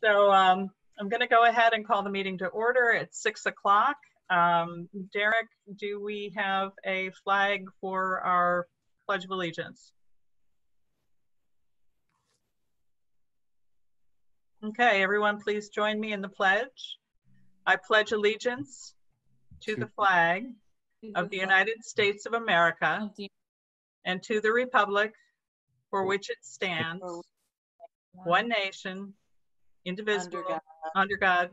So I'm going to go ahead and call the meeting to order at 6 o'clock. Derek, do we have a flag for our Pledge of Allegiance? Okay, everyone, please join me in the pledge. I pledge allegiance to the flag of the United States of America and to the republic for which it stands, one nation, indivisible, under God,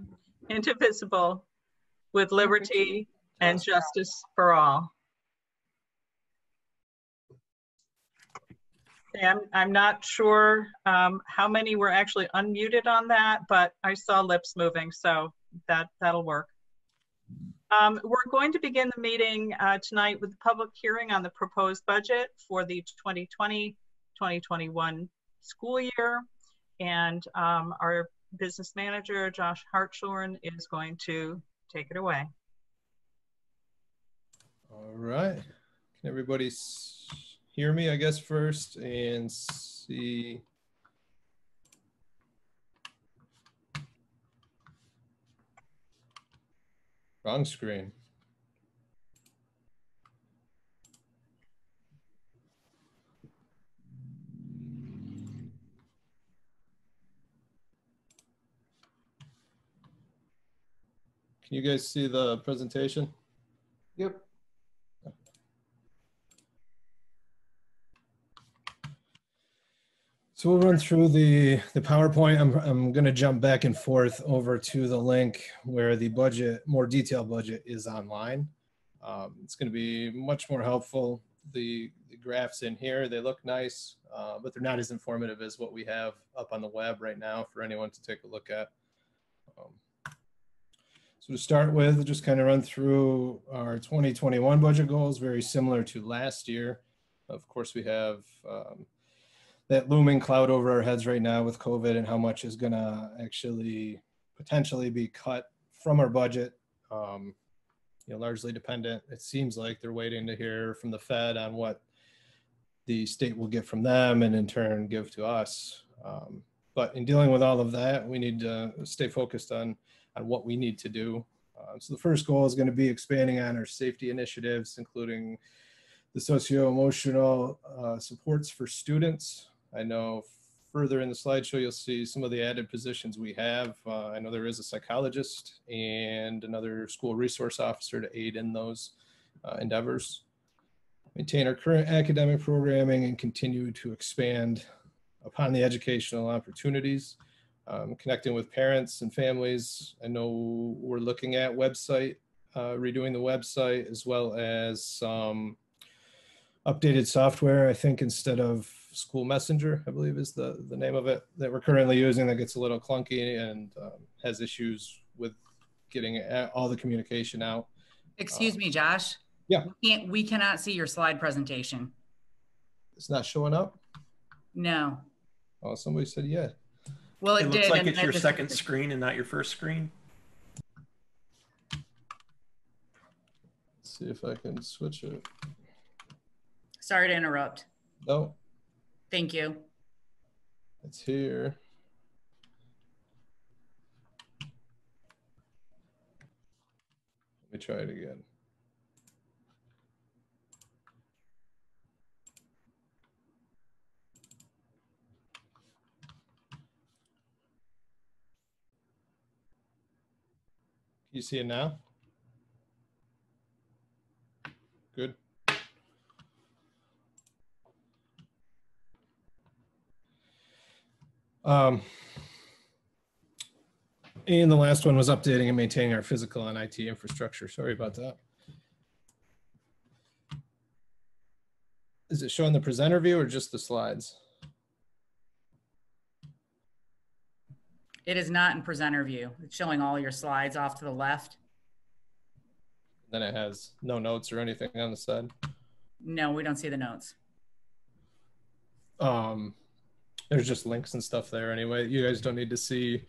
indivisible, with liberty and justice for all. I'm not sure how many were actually unmuted on that, but I saw lips moving, so that'll work. We're going to begin the meeting tonight with the public hearing on the proposed budget for the 2020-2021 school year. And our business manager, Josh Hartshorn, is going to take it away. All right. Can everybody hear me, I guess, first and see? Wrong screen. Can you guys see the presentation? Yep. So we'll run through the PowerPoint. I'm going to jump back and forth over to the link where the budget, more detailed budget, is online. It's going to be much more helpful. The graphs in here, they look nice, but they're not as informative as what we have up on the web right now for anyone to take a look at. So to start with, just kind of run through our 2021 budget goals, very similar to last year. Of course, we have that looming cloud over our heads right now with COVID and how much is going to actually potentially be cut from our budget. Largely dependent. It seems like they're waiting to hear from the Fed on what the state will get from them and in turn give to us. But in dealing with all of that, we need to stay focused on what we need to do. So the first goal is going to be expanding on our safety initiatives, including the socio-emotional supports for students. I know further in the slideshow, you'll see some of the added positions we have. I know there is a psychologist and another school resource officer to aid in those endeavors. Maintain our current academic programming and continue to expand upon the educational opportunities. Connecting with parents and families. I know we're looking at redoing the website, as well as some updated software. I think instead of School Messenger, I believe is the name of it, that we're currently using, that gets a little clunky and has issues with getting all the communication out. Excuse me, Josh. Yeah. We cannot see your slide presentation. It's not showing up? No. Oh, somebody said yeah. Well, It looks did, like it's your second screen and not your first screen. Let's see if I can switch it. Sorry to interrupt. No. Thank you. It's here. Let me try it again. You see it now? Good. And the last one was updating and maintaining our physical and IT infrastructure. Sorry about that. Is it showing the presenter view or just the slides? It is not in presenter view. It's showing all your slides off to the left. Then it has no notes or anything on the side. No, we don't see the notes. There's just links and stuff there anyway. You guys don't need to see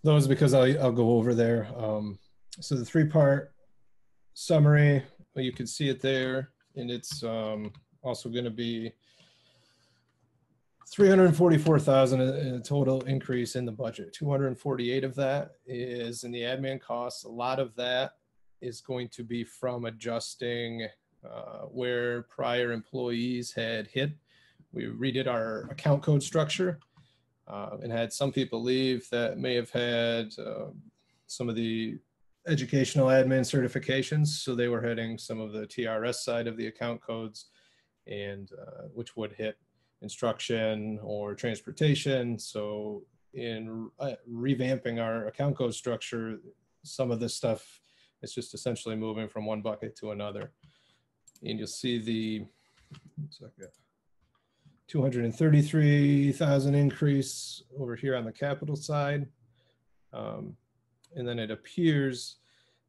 those because I'll go over there. So the 3-part summary, well, you can see it there, and it's also going to be $344,000 in a total increase in the budget. 248 of that is in the admin costs. A lot of that is going to be from adjusting where prior employees had hit. We redid our account code structure and had some people leave that may have had some of the educational admin certifications. So they were hitting some of the TRS side of the account codes, and which would hit instruction or transportation. So in revamping our account code structure, some of this stuff is just essentially moving from one bucket to another. And you'll see the 233,000 increase over here on the capital side. And then it appears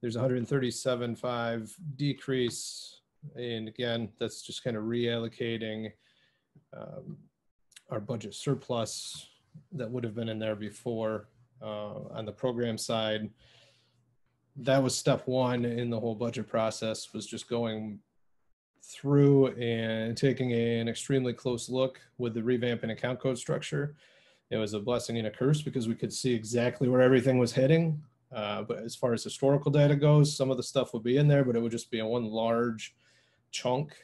there's 137.5 decrease. And again, that's just kind of reallocating our budget surplus that would have been in there before on the program side. That was step one in the whole budget process, was just going through and taking an extremely close look with the revamp and account code structure. It was a blessing and a curse because we could see exactly where everything was hitting. But as far as historical data goes, some of the stuff would be in there, but it would just be in one large chunk,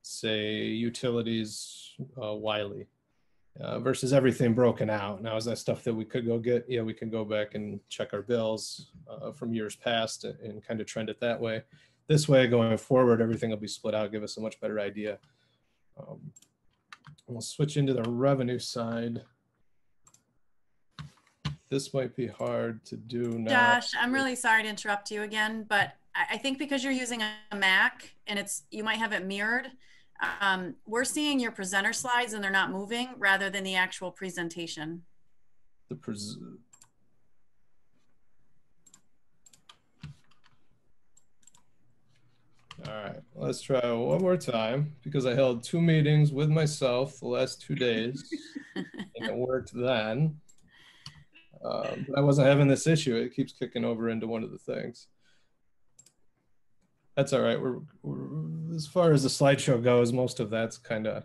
say utilities, Wiley, versus everything broken out. Now, is that stuff that we could go get? Yeah, we can go back and check our bills from years past and kind of trend it that way. This way, going forward, everything will be split out, give us a much better idea. We'll switch into the revenue side. This might be hard to do now. Josh, I'm really sorry to interrupt you again, but I think because you're using a Mac and you might have it mirrored, we're seeing your presenter slides and they're not moving rather than the actual presentation. All right, let's try one more time because I held 2 meetings with myself the last 2 days and it worked then. But I wasn't having this issue. It keeps kicking over into one of the things. That's all right. We're as far as the slideshow goes, most of that's kind of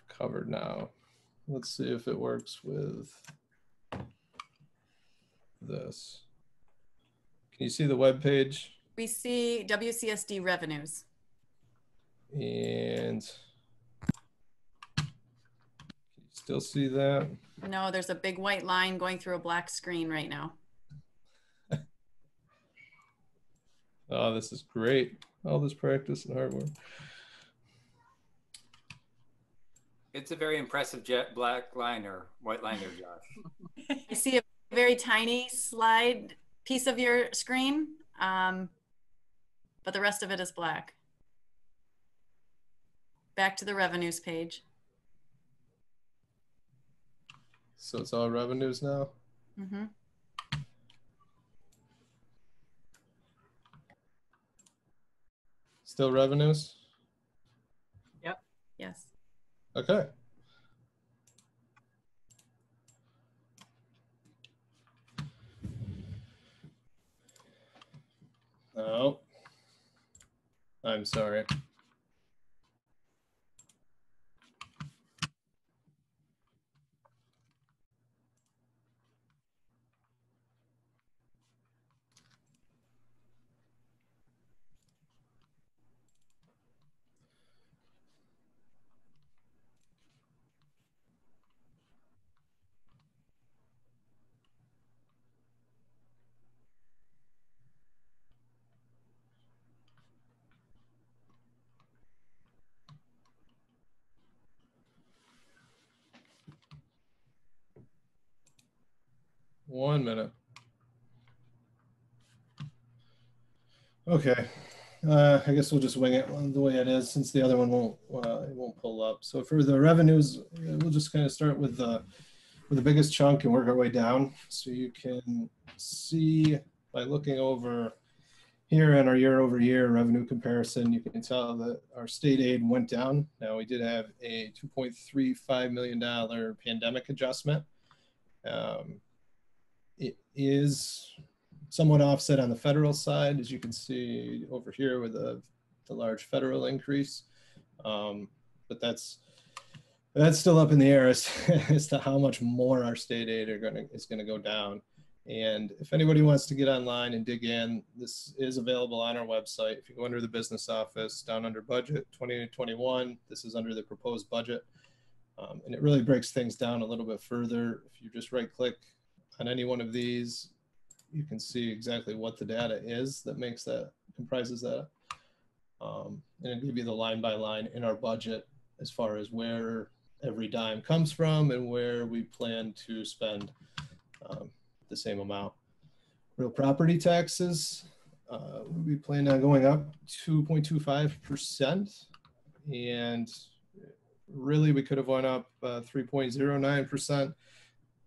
covered now. Let's see if it works with this. Can you see the web page? We see WCSD revenues. And can you still see that? No, there's a big white line going through a black screen right now. Oh, this is great. All this practice and hard work. It's a very impressive black line or white line there, Josh. I see a very tiny slide piece of your screen, but the rest of it is black. Back to the revenues page. So it's all revenues now? Mm-hmm. Still revenues? Yep. Yes. Okay. Oh, I'm sorry. One minute. Okay. I guess we'll just wing it the way it is since the other one won't pull up. So for the revenues, we'll just kind of start with the biggest chunk and work our way down. So you can see by looking over here in our year over year revenue comparison, you can tell that our state aid went down. Now we did have a $2.35 million pandemic adjustment. It is somewhat offset on the federal side, as you can see over here with the large federal increase. But that's That's still up in the air as to how much more our state aid is going to go down. And if anybody wants to get online and dig in, this is available on our website. If you go under the business office, down under budget 2021, this is under the proposed budget. And it really breaks things down a little bit further. If you just right click on any one of these, you can see exactly what the data is that comprises that. And it'll give you the line by line in our budget as far as where every dime comes from and where we plan to spend the same amount. Real property taxes, we plan on going up 2.25%, and really we could have went up 3.09%.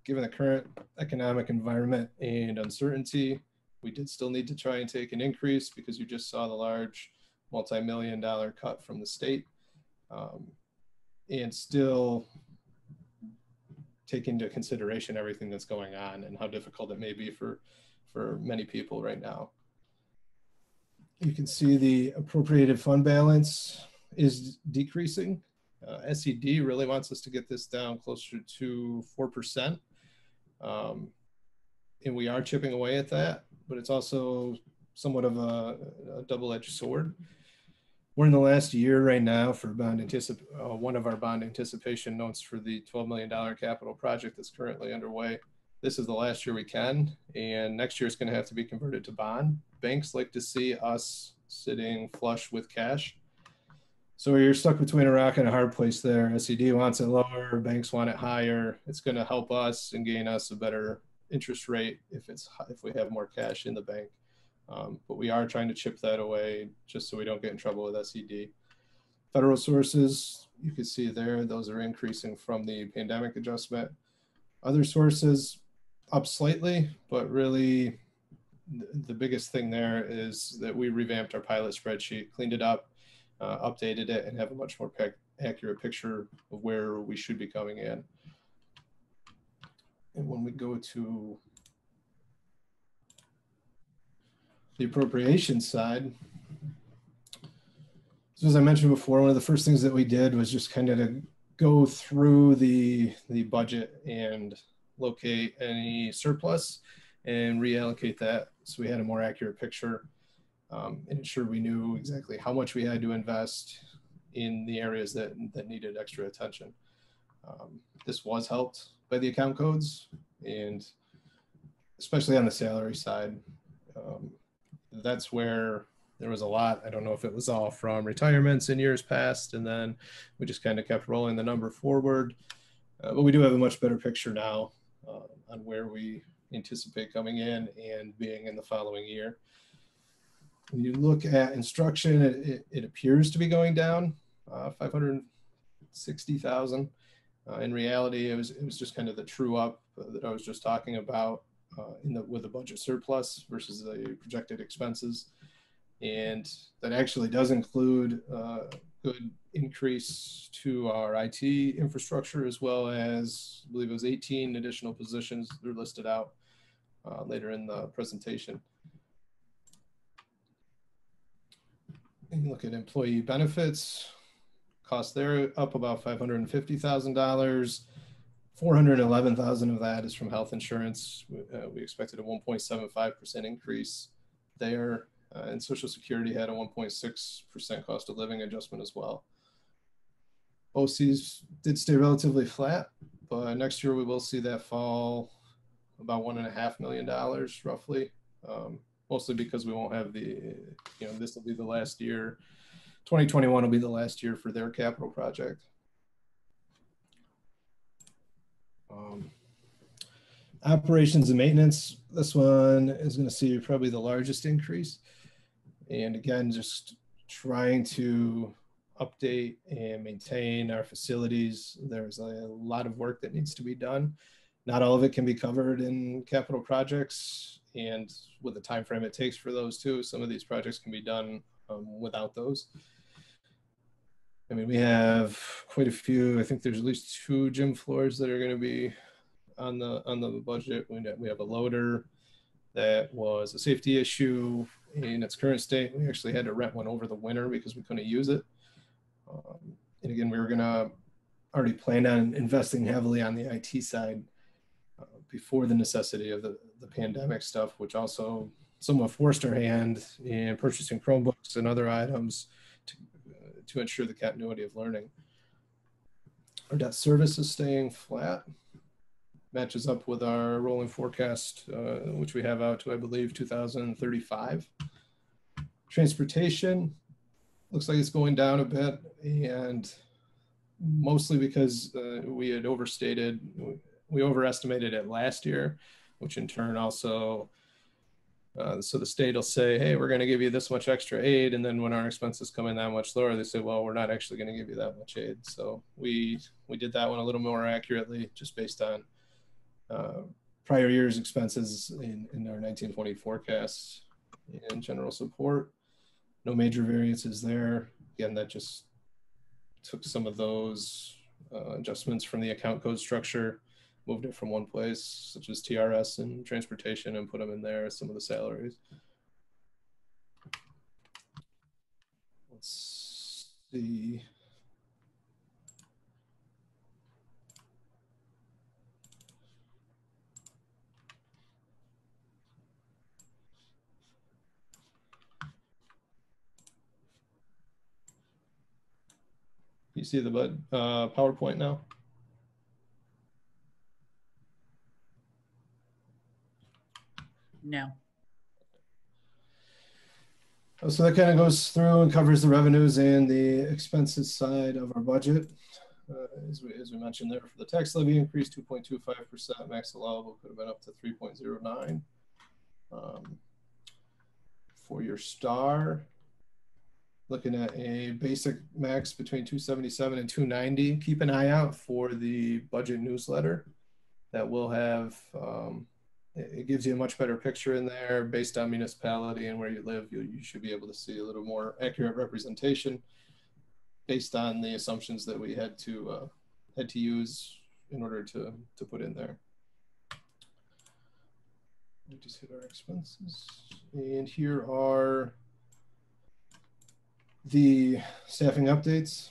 Given the current economic environment and uncertainty, we did still need to try and take an increase because you just saw the large multi-million-dollar cut from the state, and still take into consideration everything that's going on and how difficult it may be for many people right now. You can see the appropriated fund balance is decreasing. SED really wants us to get this down closer to 4%. And we are chipping away at that, but it's also somewhat of a double-edged sword. We're in the last year right now for one of our bond anticipation notes for the $12 million capital project that's currently underway. This is the last year we can, and next year it's going to have to be converted to bond. Banks like to see us sitting flush with cash. So you're stuck between a rock and a hard place there. SED wants it lower, banks want it higher. It's going to help us and gain us a better interest rate if we have more cash in the bank. But we are trying to chip that away just so we don't get in trouble with SED. Federal sources, you can see there, those are increasing from the pandemic adjustment. Other sources up slightly, but really the biggest thing there is that we revamped our pilot spreadsheet, cleaned it up, updated it, and have a much more accurate picture of where we should be coming in. And when we go to the appropriation side, so as I mentioned before, one of the first things that we did was just kind of to go through the budget and locate any surplus and reallocate that so we had a more accurate picture, and ensure we knew exactly how much we had to invest in the areas that needed extra attention. This was helped by the account codes, and especially on the salary side. That's where there was a lot. I don't know if it was all from retirements in years past, and then we just kind of kept rolling the number forward. But we do have a much better picture now on where we anticipate coming in and being in the following year. When you look at instruction, it appears to be going down 560,000. In reality, it was just kind of the true up that I was just talking about with the budget surplus versus the projected expenses. And that actually does include a good increase to our IT infrastructure, as well as, I believe it was 18 additional positions. They're listed out later in the presentation. And you look at employee benefits, costs there up about $550,000. 411,000 of that is from health insurance. We expected a 1.75% increase there, and Social Security had a 1.6% cost of living adjustment as well. OCs did stay relatively flat, but next year we will see that fall about $1.5 million roughly, mostly because we won't have this will be the last year. 2021 will be the last year for their capital project. Operations and maintenance, this one is going to see probably the largest increase. And again, just trying to update and maintain our facilities. There's a lot of work that needs to be done. Not all of it can be covered in capital projects, and with the time frame it takes for those too, some of these projects can be done without those. I mean, we have quite a few. I think there's at least 2 gym floors that are going to be on the budget. We have a loader that was a safety issue in its current state. We actually had to rent one over the winter because we couldn't use it. And again, we were going to already planned on investing heavily on the IT side before the necessity of the pandemic stuff, which also somewhat forced our hand in purchasing Chromebooks and other items to ensure the continuity of learning. Our debt service is staying flat, matches up with our rolling forecast, which we have out to, I believe, 2035. Transportation looks like it's going down a bit, and mostly because we overestimated it last year, which in turn also, so the state will say, hey, we're going to give you this much extra aid. And then when our expenses come in that much lower, they say, well, we're not actually going to give you that much aid. So we did that one a little more accurately, just based on prior year's expenses in our 1920 forecasts. And general support, no major variances there. Again, that just took some of those adjustments from the account code structure, moved it from one place, such as TRS and transportation, and put them in there as some of the salaries. Let's see. You see the PowerPoint now? No. So that kind of goes through and covers the revenues and the expenses side of our budget. As we mentioned there, for the tax levy increase, 2.25%, max allowable could have been up to 3.09. For your star, looking at a basic max between 277 and 290. Keep an eye out for the budget newsletter that will have, it gives you a much better picture in there based on municipality and where you live. You should be able to see a little more accurate representation based on the assumptions that we had to use in order to put in there. We just hit our expenses, and here are the staffing updates,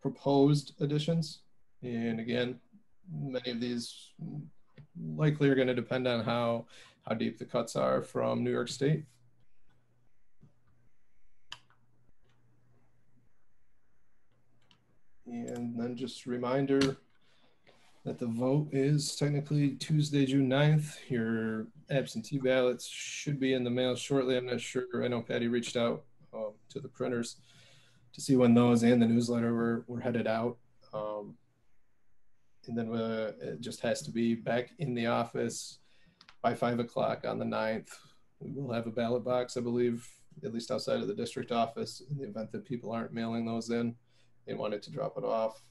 proposed additions, and again, many of these likely are going to depend on how deep the cuts are from New York State. And then just a reminder that the vote is technically Tuesday, June 9th. Your absentee ballots should be in the mail shortly. I'm not sure. I know Patty reached out to the printers to see when those and the newsletter were headed out. And then it just has to be back in the office by 5 o'clock on the 9th. We will have a ballot box, I believe, at least outside of the district office, in the event that people aren't mailing those in and wanted to drop it off.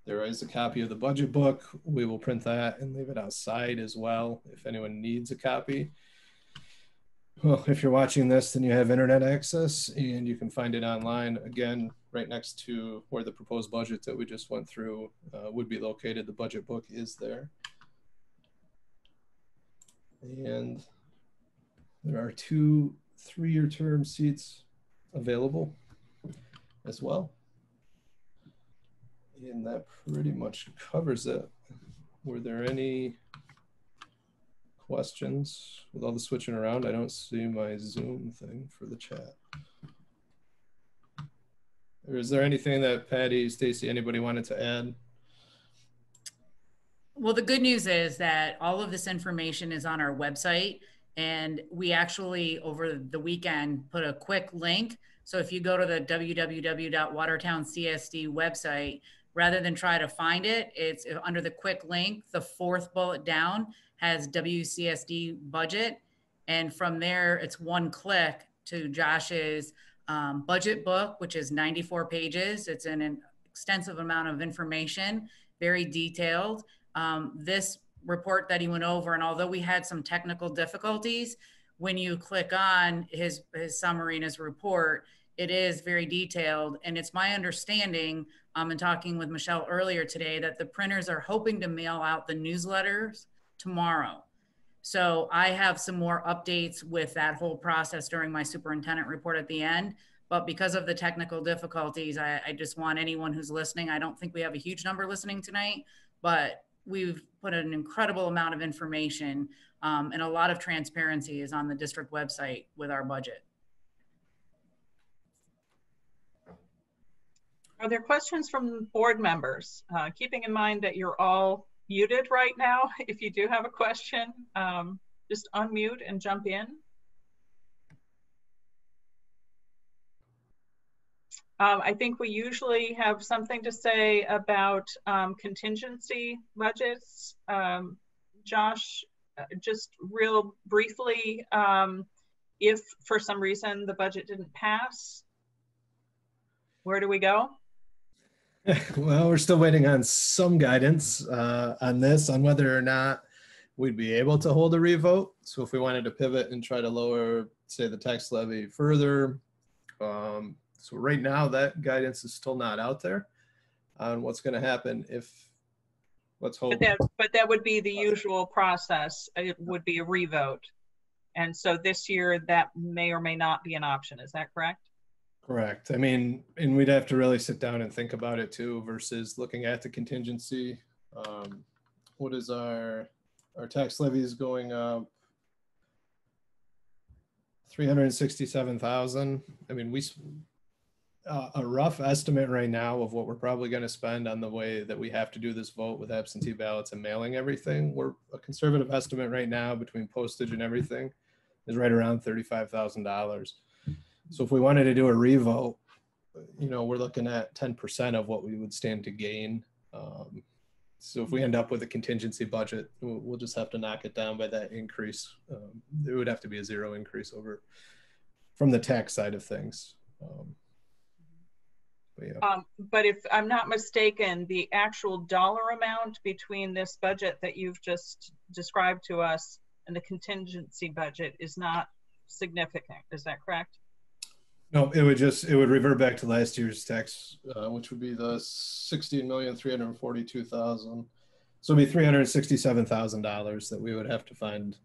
There is a copy of the budget book. We will print that and leave it outside as well if anyone needs a copy. Well, if you're watching this, then you have internet access and you can find it online. Again, right next to where the proposed budget that we just went through would be located. The budget book is there. And there are 2 3-year term seats available as well. And that pretty much covers it. Were there any questions? With all the switching around, I don't see my Zoom thing for the chat. Or is there anything that Patty, Stacy, anybody wanted to add? Well, the good news is that all of this information is on our website, and we actually over the weekend put a quick link. So if you go to the www.watertowncsd website, rather than try to find it, it's under the quick link. The 4th bullet down has WCSD budget. And from there, it's one click to Josh's budget book, which is 94 pages. It's an extensive amount of information, very detailed. This report that he went over, and although we had some technical difficulties, when you click on his summary and his report, it is very detailed. And it's my understanding, in talking with Michelle earlier today, that the printers are hoping to mail out the newsletters tomorrow. So I have some more updates with that whole process during my superintendent report at the end. But because of the technical difficulties, I just want anyone who's listening, I don't think we have a huge number listening tonight, but we've put an incredible amount of information and a lot of transparency is on the district website with our budget. Are there questions from board members? Keeping in mind that you're all muted right now, if you do have a question, just unmute and jump in. I think we usually have something to say about contingency budgets. Josh, just real briefly, if for some reason the budget didn't pass, where do we go? Well, we're still waiting on some guidance on this, on whether or not we'd be able to hold a revote. So if we wanted to pivot and try to lower, say, the tax levy further, so right now that guidance is still not out there on what's going to happen if, let's hope. But that would be the usual process. It would be a revote. And so this year that may or may not be an option. Is that correct? Correct. I mean, and we'd have to really sit down and think about it too, versus looking at the contingency. What is our tax levy is going up 367,000. I mean, a rough estimate right now of what we're probably going to spend on the way that we have to do this vote with absentee ballots and mailing everything. We're a conservative estimate right now between postage and everything is right around $35,000. So if we wanted to do a revote, you know, we're looking at 10% of what we would stand to gain. So if we end up with a contingency budget, we'll just have to knock it down by that increase. It would have to be a zero increase over from the tax side of things. But, yeah. But if I'm not mistaken, the actual dollar amount between this budget that you've just described to us and the contingency budget is not significant. Is that correct? No, it would revert back to last year's tax, which would be the 16,342,000. So it'd be $367,000 that we would have to find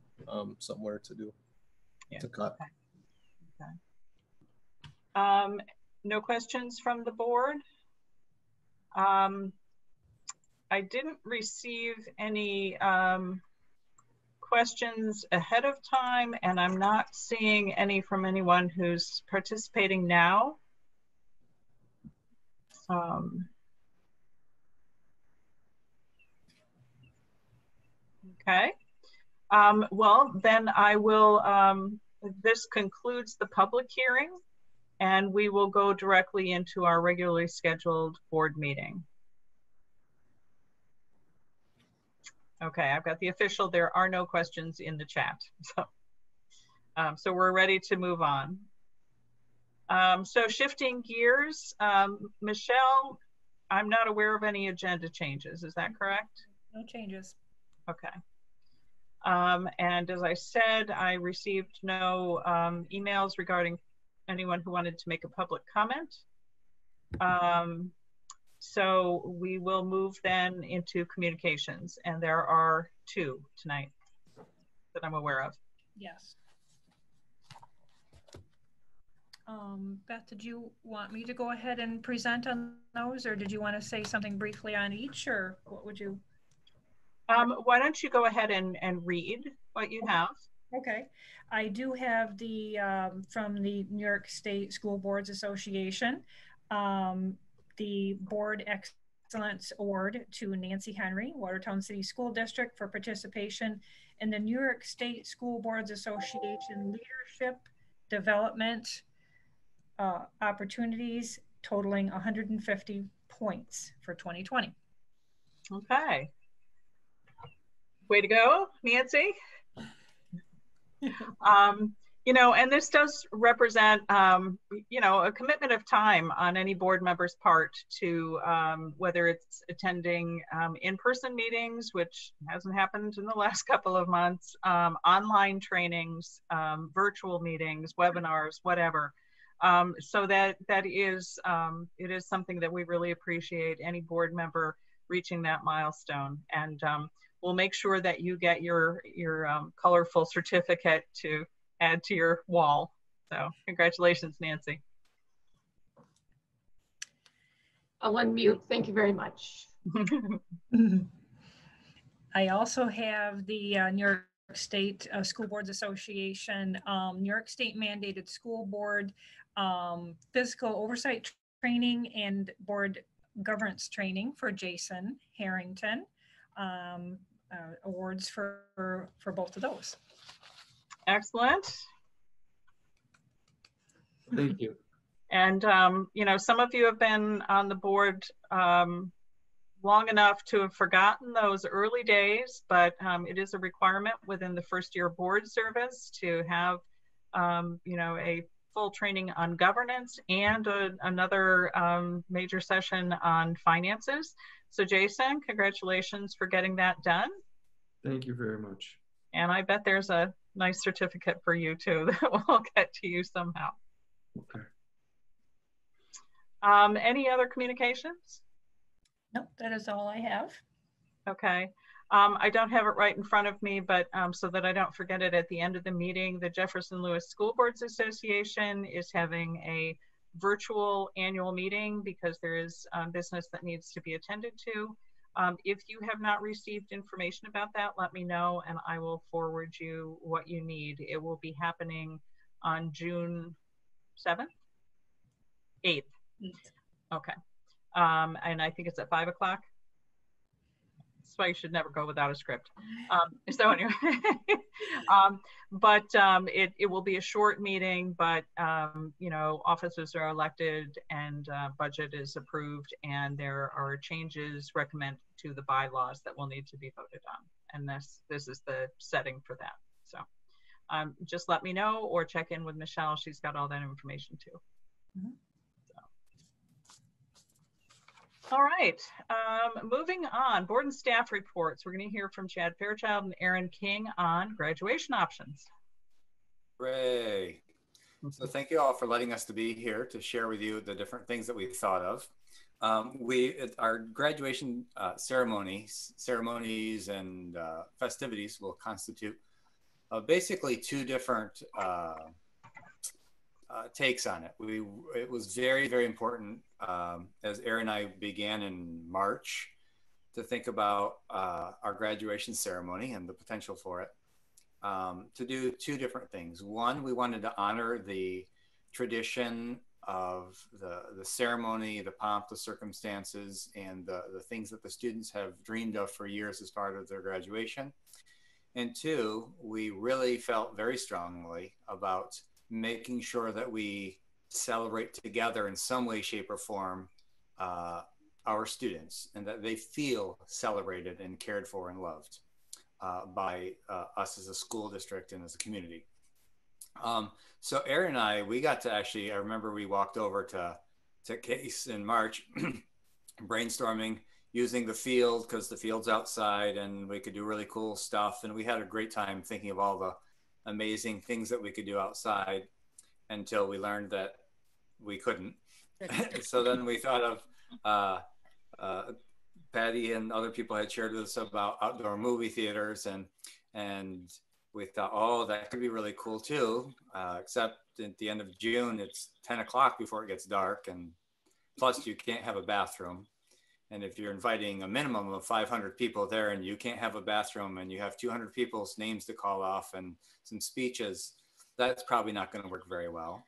somewhere to do, to cut. Okay. No questions from the board. I didn't receive any questions ahead of time, and I'm not seeing any from anyone who's participating now. Okay. Well, then I will, this concludes the public hearing, and we will go directly into our regularly scheduled board meeting. Okay, I've got the official, there are no questions in the chat. So we're ready to move on. So shifting gears, Michelle, I'm not aware of any agenda changes, is that correct? No changes. Okay. And as I said, I received no emails regarding anyone who wanted to make a public comment. So we will move then into communications, and there are 2 tonight that I'm aware of. Yes. Beth, did you want me to go ahead and present on those, or did you want to say something briefly on each, or what would you? Why don't you go ahead and read what you have? Okay. I do have the, from the New York State School Boards Association, the Board Excellence Award to Nancy Henry, Watertown City School District, for participation in the New York State School Boards Association Leadership Development Opportunities, totaling 150 points for 2020. Okay. Way to go, Nancy. You know, and this does represent, you know, a commitment of time on any board member's part to whether it's attending in-person meetings, which hasn't happened in the last couple of months, online trainings, virtual meetings, webinars, whatever. So that is, it is something that we really appreciate, any board member reaching that milestone. And we'll make sure that you get your colorful certificate to add to your wall. So congratulations, Nancy. I'll unmute. Thank you very much. I also have the New York State School Boards Association, New York State mandated school board physical oversight training and board governance training for Jason Harrington. Awards for both of those. Excellent. Thank you. And, you know, some of you have been on the board long enough to have forgotten those early days, but it is a requirement within the first year board service to have, you know, a full training on governance and another major session on finances. So Jason, congratulations for getting that done. Thank you very much. And I bet there's a nice certificate for you too that will get to you somehow. Okay. Any other communications? Nope, that is all I have. Okay. I don't have it right in front of me, but so that I don't forget it at the end of the meeting, the Jefferson Lewis School Boards Association is having a virtual annual meeting because there is business that needs to be attended to. If you have not received information about that, let me know and I will forward you what you need. It will be happening on June 7th? 8th. Okay. And I think it's at 5 o'clock. That's why you should never go without a script. So anyway, it will be a short meeting, but you know, officers are elected and budget is approved and there are changes recommended to the bylaws that will need to be voted on. And this is the setting for that. So just let me know or check in with Michelle. She's got all that information too. Mm-hmm. All right, moving on, board and staff reports. We're going to hear from Chad Fairchild and Aaron King on graduation options. Hooray. So thank you all for letting us to be here to share with you the different things that we've thought of. Our graduation ceremonies and festivities will constitute basically two different takes on it. It was very, very important as Aaron and I began in March to think about our graduation ceremony and the potential for it to do two different things. One, we wanted to honor the tradition of the ceremony, the pomp, the circumstances, and the things that the students have dreamed of for years as part of their graduation. And two, we really felt very strongly about making sure that we celebrate together in some way, shape, or form our students and that they feel celebrated and cared for and loved by us as a school district and as a community. So Aaron and I, we got to actually, I remember we walked over to Case in March brainstorming using the field because the field's outside and we could do really cool stuff. And we had a great time thinking of all the amazing things that we could do outside until we learned that we couldn't. So then we thought of Patty and other people had shared with us about outdoor movie theaters and we thought, oh, that could be really cool too. Except at the end of June, it's 10 o'clock before it gets dark. And plus you can't have a bathroom. And if you're inviting a minimum of 500 people there and you can't have a bathroom and you have 200 people's names to call off and some speeches, that's probably not going to work very well.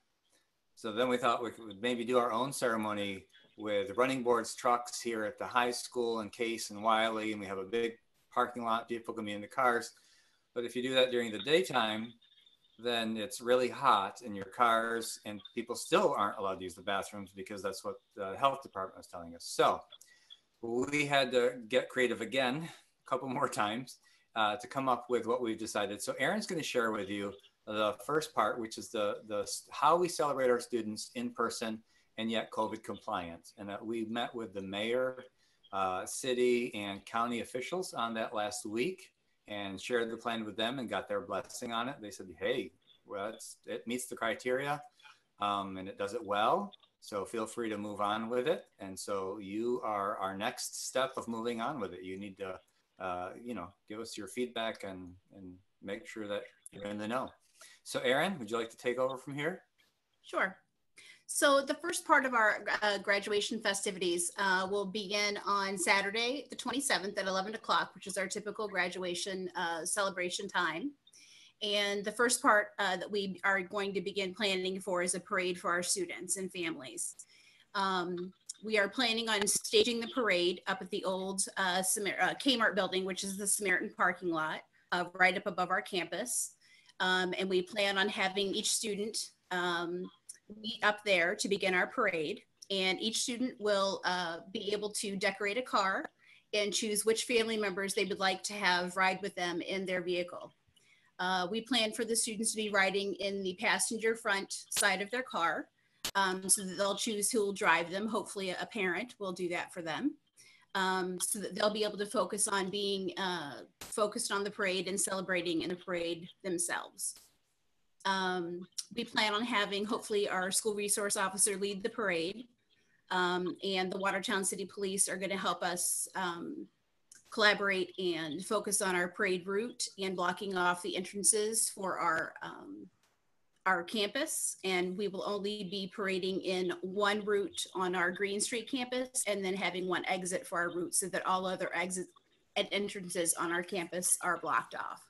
So then we thought we could maybe do our own ceremony with running boards trucks here at the high school and Case and Wiley, and we have a big parking lot, people can be in the cars. But if you do that during the daytime, then it's really hot in your cars and people still aren't allowed to use the bathrooms because that's what the health department was telling us. So we had to get creative again a couple more times to come up with what we've decided. So Aaron's going to share with you the first part, which is the how we celebrate our students in person and yet COVID compliant. And that we met with the mayor, city and county officials on that last week and shared the plan with them and got their blessing on it. They said, hey, well, it meets the criteria and it does it well. So feel free to move on with it. And so you are our next step of moving on with it. You need to, give us your feedback and make sure that you're in the know. So Erin, would you like to take over from here? Sure. So the first part of our graduation festivities will begin on Saturday, the 27th at 11 o'clock, which is our typical graduation celebration time. And the first part that we are going to begin planning for is a parade for our students and families. We are planning on staging the parade up at the old Kmart building, which is the Samaritan parking lot, right up above our campus. And we plan on having each student meet up there to begin our parade. And each student will be able to decorate a car and choose which family members they would like to have ride with them in their vehicle. We plan for the students to be riding in the passenger front side of their car, so that they'll choose who will drive them. Hopefully a parent will do that for them, so that they'll be able to focus on being focused on the parade and celebrating in the parade themselves. We plan on having, hopefully, our school resource officer lead the parade, and the Watertown City Police are going to help us collaborate and focus on our parade route and blocking off the entrances for our campus. And we will only be parading in one route on our Green Street campus, and then having one exit for our route, so that all other exits and entrances on our campus are blocked off.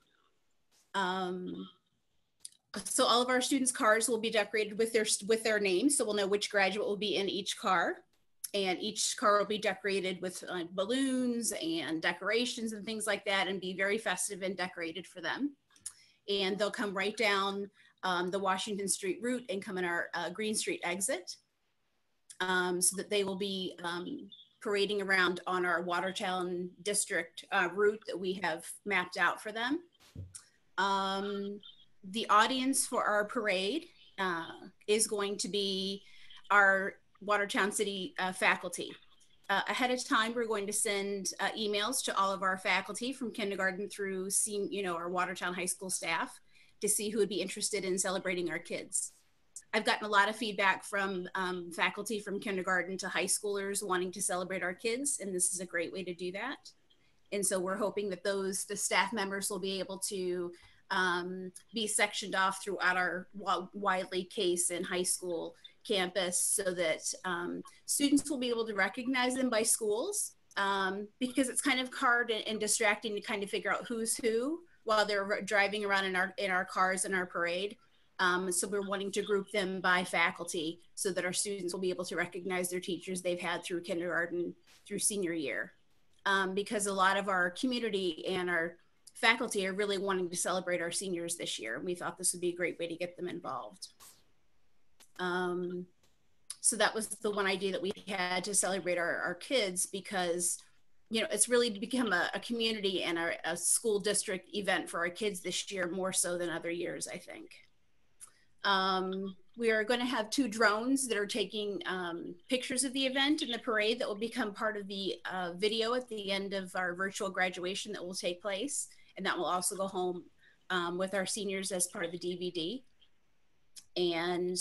So all of our students' cars will be decorated with their names, so we'll know which graduate will be in each car. And each car will be decorated with balloons and decorations and things like that, and be very festive and decorated for them. And they'll come right down the Washington Street route and come in our Green Street exit, so that they will be parading around on our Watertown district route that we have mapped out for them. The audience for our parade is going to be our Watertown City faculty. Ahead of time, we're going to send emails to all of our faculty from kindergarten through our Watertown High School staff to see who would be interested in celebrating our kids. I've gotten a lot of feedback from faculty from kindergarten to high schoolers wanting to celebrate our kids, and this is a great way to do that. And so we're hoping that the staff members will be able to be sectioned off throughout our Wiley, Case, and high school campus, so that students will be able to recognize them by schools, because it's kind of hard and distracting to kind of figure out who's who while they're driving around in our cars in our parade. So we're wanting to group them by faculty, so that our students will be able to recognize their teachers they've had through kindergarten through senior year, because a lot of our community and our faculty are really wanting to celebrate our seniors this year. We thought this would be a great way to get them involved. So that was the one idea that we had to celebrate our kids, because it's really become a community and a school district event for our kids this year, more so than other years, I think. We are going to have 2 drones that are taking pictures of the event and the parade that will become part of the video at the end of our virtual graduation that will take place. And that will also go home with our seniors as part of the DVD. And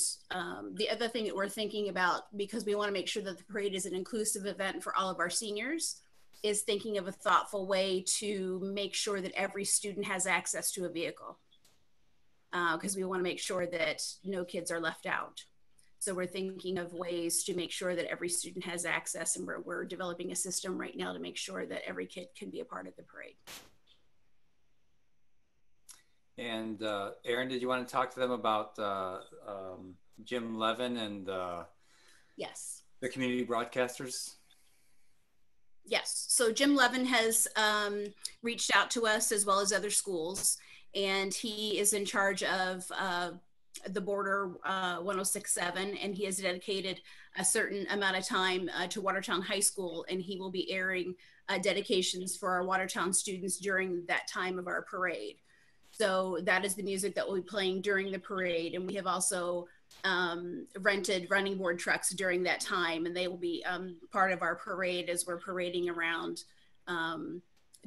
the other thing that we're thinking about, because we want to make sure that the parade is an inclusive event for all of our seniors, is thinking of a thoughtful way to make sure that every student has access to a vehicle. Because we want to make sure that no kids are left out. So we're thinking of ways to make sure that every student has access, and we're developing a system right now to make sure that every kid can be a part of the parade. And Erin, did you want to talk to them about Jim Levin and yes, the community broadcasters? Yes, so Jim Levin has reached out to us as well as other schools, and he is in charge of the Border 1067, and he has dedicated a certain amount of time to Watertown High School, and he will be airing dedications for our Watertown students during that time of our parade. So that is the music that will be playing during the parade. And we have also rented running board trucks during that time, and they will be part of our parade as we're parading around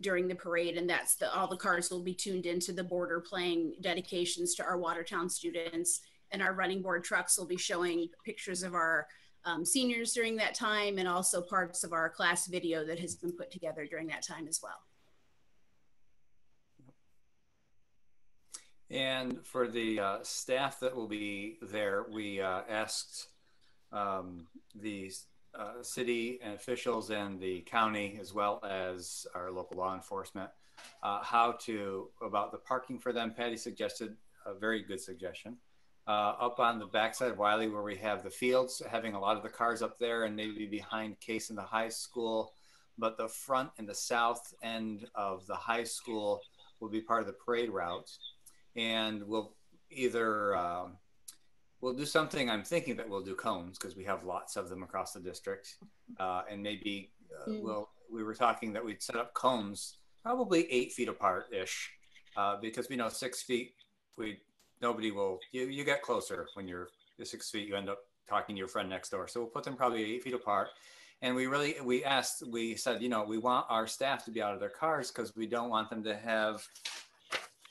during the parade. And that's all the cars will be tuned into the Border playing dedications to our Watertown students, and our running board trucks will be showing pictures of our seniors during that time, and also parts of our class video that has been put together during that time as well. And for the staff that will be there, we asked the city and officials and the county, as well as our local law enforcement, about the parking for them. Patty suggested a very good suggestion. Up on the backside of Wiley, where we have the fields, having a lot of the cars up there and maybe behind Case in the high school, but the front and the south end of the high school will be part of the parade route. And we'll either, we'll do something, I'm thinking that we'll do cones because we have lots of them across the district. And maybe we were talking that we'd set up cones probably 8 feet apart-ish, because we know 6 feet, nobody will, you get closer when you're 6 feet, you end up talking to your friend next door. So we'll put them probably 8 feet apart. And we said, you know, we want our staff to be out of their cars because we don't want them to have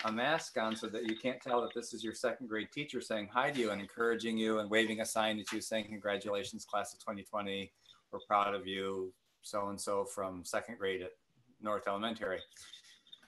a mask on so that you can't tell that this is your second grade teacher saying hi to you and encouraging you and waving a sign at you saying, congratulations, class of 2020, we're proud of you, so-and-so from second grade at North Elementary.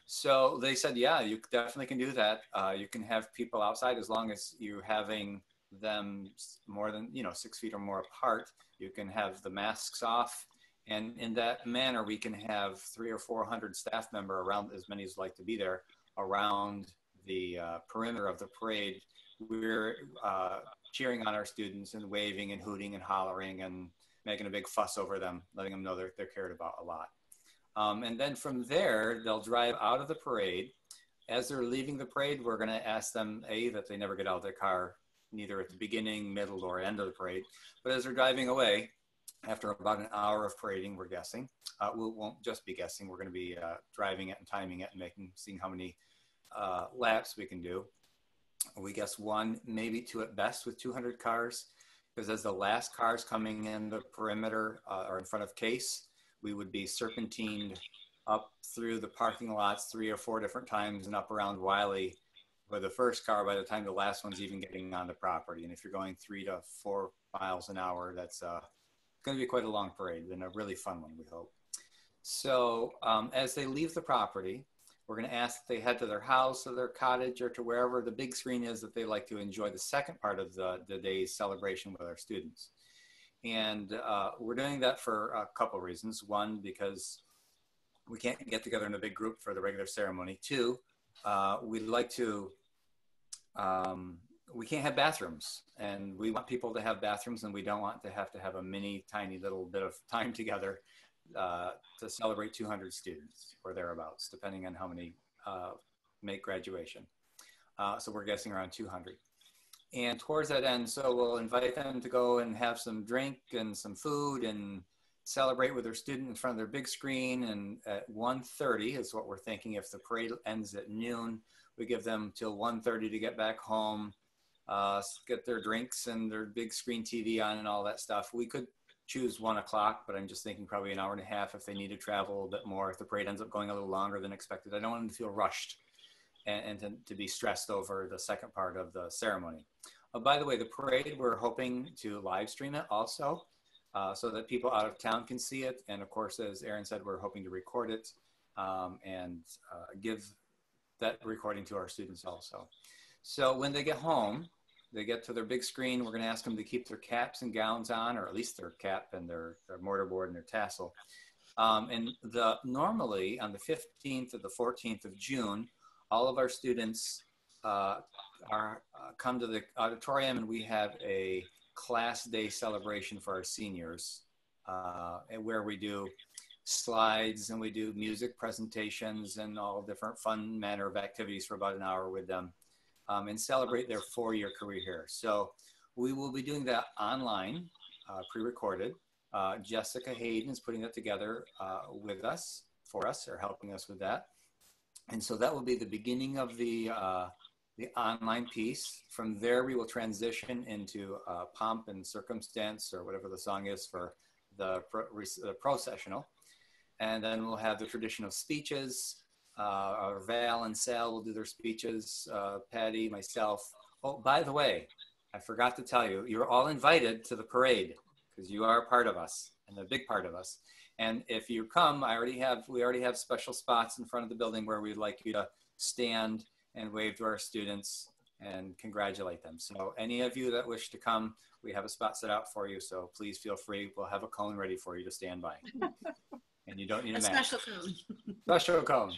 So they said, yeah, you definitely can do that. You can have people outside as long as you're having them more than 6 feet or more apart. You can have the masks off, and in that manner, we can have 300 or 400 staff member around, as many as like to be there, around the perimeter of the parade. We're cheering on our students and waving and hooting and hollering and making a big fuss over them, letting them know they're cared about a lot. And then from there, they'll drive out of the parade. As they're leaving the parade, we're going to ask them, that they never get out of their car, neither at the beginning, middle, or end of the parade. But as they're driving away, after about an hour of parading, we're guessing. We won't just be guessing. We're going to be driving it and timing it and seeing how many laps we can do. We guess 1, maybe 2 at best with 200 cars, because as the last cars coming in the perimeter or in front of Case, we would be serpentined up through the parking lots 3 or 4 different times and up around Wiley with the first car by the time the last one's even getting on the property. And if you're going 3 to 4 miles an hour, that's going to be quite a long parade and a really fun one, we hope. So as they leave the property, we're going to ask that they head to their house or their cottage or to wherever the big screen is that they like to enjoy the second part of the day's celebration with our students. And we're doing that for a couple of reasons. 1, because we can't get together in a big group for the regular ceremony. 2, we'd like to, we can't have bathrooms, and we want people to have bathrooms, and we don't want to have a mini tiny little bit of time together to celebrate 200 students or thereabouts, depending on how many make graduation. So we're guessing around 200. And towards that end, so we'll invite them to go and have some drink and some food and celebrate with their student in front of their big screen. And at 1:30 is what we're thinking. If the parade ends at noon, we give them till 1:30 to get back home, get their drinks and their big screen TV on and all that stuff. We could choose 1 o'clock, but I'm just thinking probably an hour and a half if they need to travel a little bit more. If the parade ends up going a little longer than expected, I don't want them to feel rushed and to be stressed over the second part of the ceremony. By the way, the parade, we're hoping to live stream it also so that people out of town can see it. And of course, as Aaron said, we're hoping to record it and give that recording to our students also. So when they get home, they get to their big screen, we're gonna ask them to keep their caps and gowns on, or at least their cap and their mortarboard and their tassel. And normally on the 15th or the 14th of June, all of our students come to the auditorium, and we have a class day celebration for our seniors, where we do slides and we do music presentations and all different fun manner of activities for about an hour with them, and celebrate their 4-year career here. So we will be doing that online, pre-recorded. Jessica Hayden is putting that together with us, for us, or helping us with that. And so that will be the beginning of the online piece. From there, we will transition into Pomp and Circumstance, or whatever the song is for the processional. And then we'll have the tradition of speeches. Val and Sal will do their speeches, Patty, myself. Oh, by the way, I forgot to tell you, you're all invited to the parade because you are a part of us and a big part of us. And if you come, we already have special spots in front of the building where we'd like you to stand and wave to our students and congratulate them. So any of you that wish to come, we have a spot set out for you. So please feel free. We'll have a cone ready for you to stand by. And you don't need a mask. Special cone. Special cone.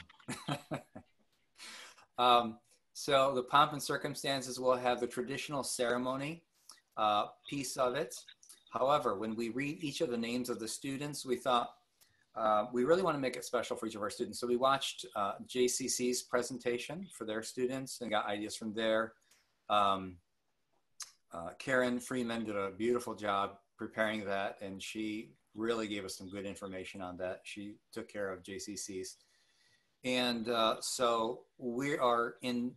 So the pomp and circumstances will have the traditional ceremony piece of it. However, when we read each of the names of the students, we thought we really want to make it special for each of our students. So we watched JCC's presentation for their students and got ideas from there. Karen Freeman did a beautiful job preparing that, and she really gave us some good information on that. She took care of JCC's. And so we are in,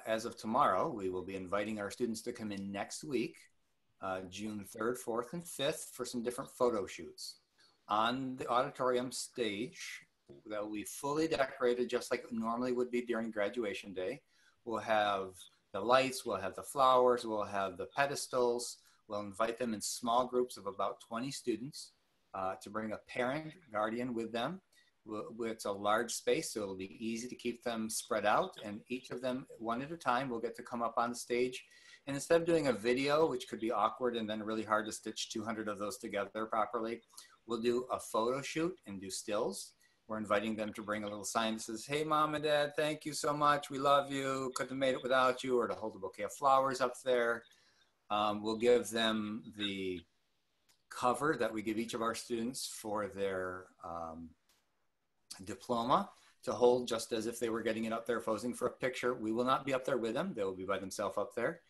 as of tomorrow, we will be inviting our students to come in next week, June 3rd, 4th, and 5th for some different photo shoots. On the auditorium stage, that will be fully decorated just like it normally would be during graduation day. We'll have the lights, we'll have the flowers, we'll have the pedestals. We'll invite them in small groups of about 20 students to bring a parent, guardian with them. It's a large space, so it'll be easy to keep them spread out, and each of them, one at a time, will get to come up on the stage. And instead of doing a video, which could be awkward and then really hard to stitch 200 of those together properly, we'll do a photo shoot and do stills. We're inviting them to bring a little sign that says, "Hey, Mom and Dad, thank you so much. We love you. Couldn't have made it without you," or to hold a bouquet of flowers up there. We'll give them the cover that we give each of our students for their diploma to hold, just as if they were getting it up there posing for a picture. We will not be up there with them. They will be by themselves up there,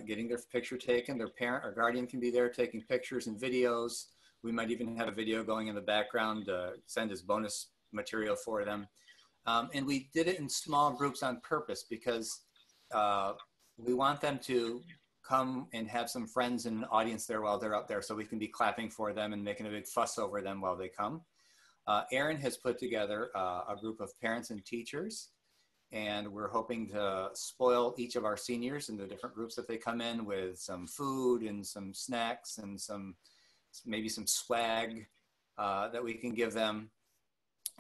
getting their picture taken. Their parent or guardian can be there taking pictures and videos. We might even have a video going in the background to send as bonus material for them. And we did it in small groups on purpose because we want them to come and have some friends and an audience there while they're up there, so we can be clapping for them and making a big fuss over them while they come. Erin has put together a group of parents and teachers, and we're hoping to spoil each of our seniors in the different groups that they come in with some food and some snacks and maybe some swag that we can give them,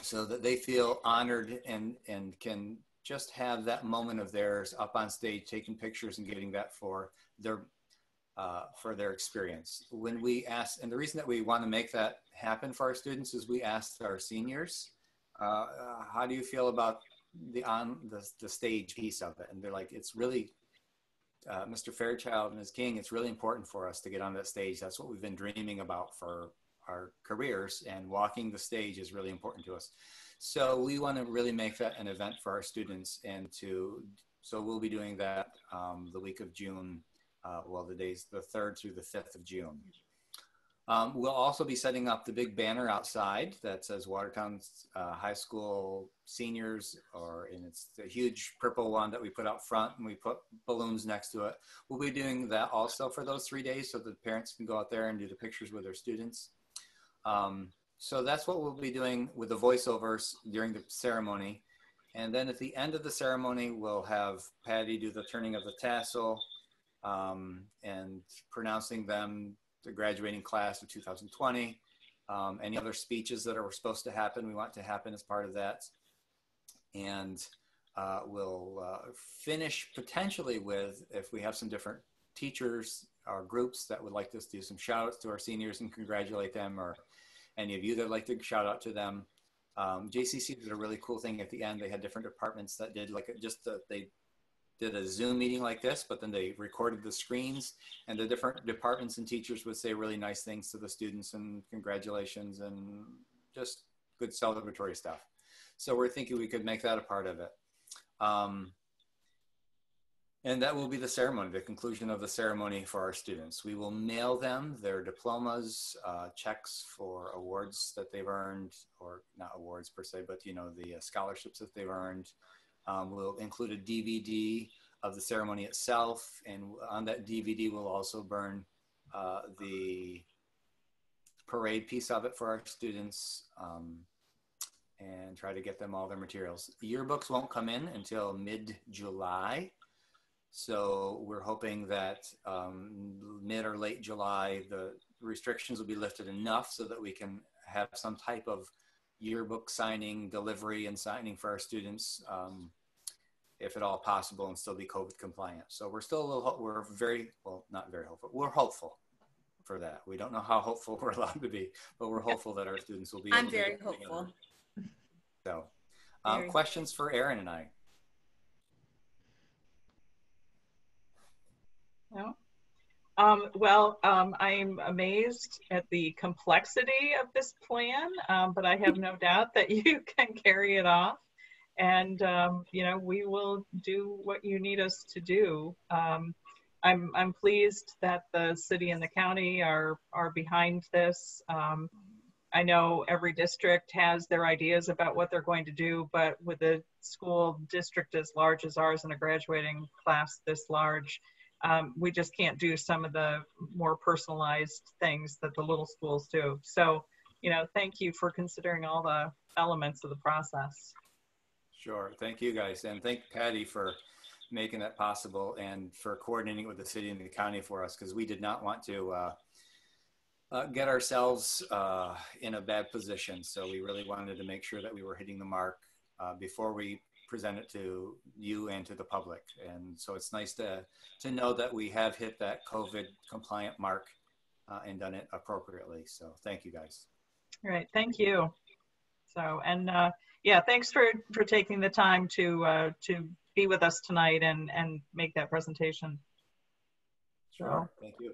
so that they feel honored and can just have that moment of theirs up on stage, taking pictures and getting that for their experience. When we asked, and the reason that we want to make that happen for our students is we asked our seniors, how do you feel about the stage piece of it? And they're like, it's really, Mr. Fairchild and Ms. King, it's really important for us to get on that stage. That's what we've been dreaming about for our careers, and walking the stage is really important to us. So we want to really make that an event for our students, and so we'll be doing that the week of June, the days, the 3rd through the 5th of June. We'll also be setting up the big banner outside that says Watertown High School Seniors, and it's the huge purple one that we put out front, and we put balloons next to it. We'll be doing that also for those 3 days, so that parents can go out there and do the pictures with their students. So that's what we'll be doing with the voiceovers during the ceremony. And then at the end of the ceremony, we'll have Patty do the turning of the tassel and pronouncing them the graduating class of 2020. Any other speeches that are supposed to happen, we want to happen as part of that. And we'll finish potentially with, if we have some different teachers or groups that would like to do some shout outs to our seniors and congratulate them, or any of you that would like to shout out to them. JCC did a really cool thing at the end. They had different departments that did they did a Zoom meeting like this, but then they recorded the screens, and the different departments and teachers would say really nice things to the students and congratulations and just good celebratory stuff. So we're thinking we could make that a part of it. And that will be the ceremony, the conclusion of the ceremony for our students. We will mail them their diplomas, checks for awards that they've earned, or not awards per se, but the scholarships that they've earned. We'll include a DVD of the ceremony itself, and on that DVD we'll also burn the parade piece of it for our students, and try to get them all their materials. The yearbooks won't come in until mid-July. So we're hoping that mid or late July, the restrictions will be lifted enough so that we can have some type of yearbook signing, delivery and signing for our students. if at all possible, and still be COVID compliant. So we're still a little, we're very, well, not very hopeful. We're hopeful for that. We don't know how hopeful we're allowed to be, but we're hopeful that our students will be able I'm to very get hopeful. together. So Very. questions for Erin and I? No. I'm amazed at the complexity of this plan, but I have no doubt that you can carry it off. And, you know, we will do what you need us to do. I'm pleased that the city and the county are behind this. I know every district has their ideas about what they're going to do, but with a school district as large as ours and a graduating class this large, we just can't do some of the more personalized things that the little schools do. So, you know, thank you for considering all the elements of the process. Sure. Thank you guys. And thank Patty for making that possible and for coordinating with the city and the county for us, because we did not want to get ourselves in a bad position. So we really wanted to make sure that we were hitting the mark before we present it to you and to the public. And so it's nice to know that we have hit that COVID compliant mark and done it appropriately. So thank you guys. All right. Thank you. So, and yeah, thanks for taking the time to be with us tonight and make that presentation. Sure. Thank you.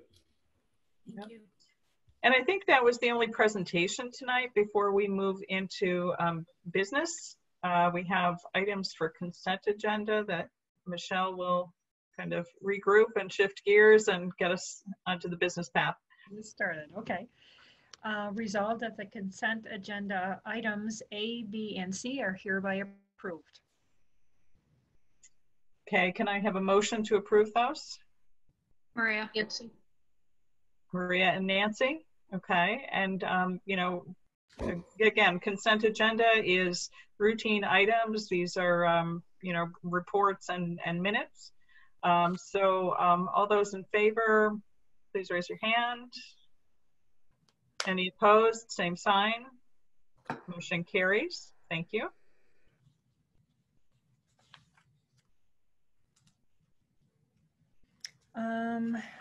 Thank you. And I think that was the only presentation tonight before we move into business. We have items for consent agenda that Michelle will kind of regroup and shift gears and get us onto the business path. Get started. Okay. Resolved that the consent agenda items A, B, and C are hereby approved. Okay, can I have a motion to approve those? Maria. Nancy. Maria and Nancy. Okay, and you know, again, consent agenda is routine items. These are you know, reports and minutes. So all those in favor, please raise your hand. Any opposed? Same sign. Motion carries. Thank you.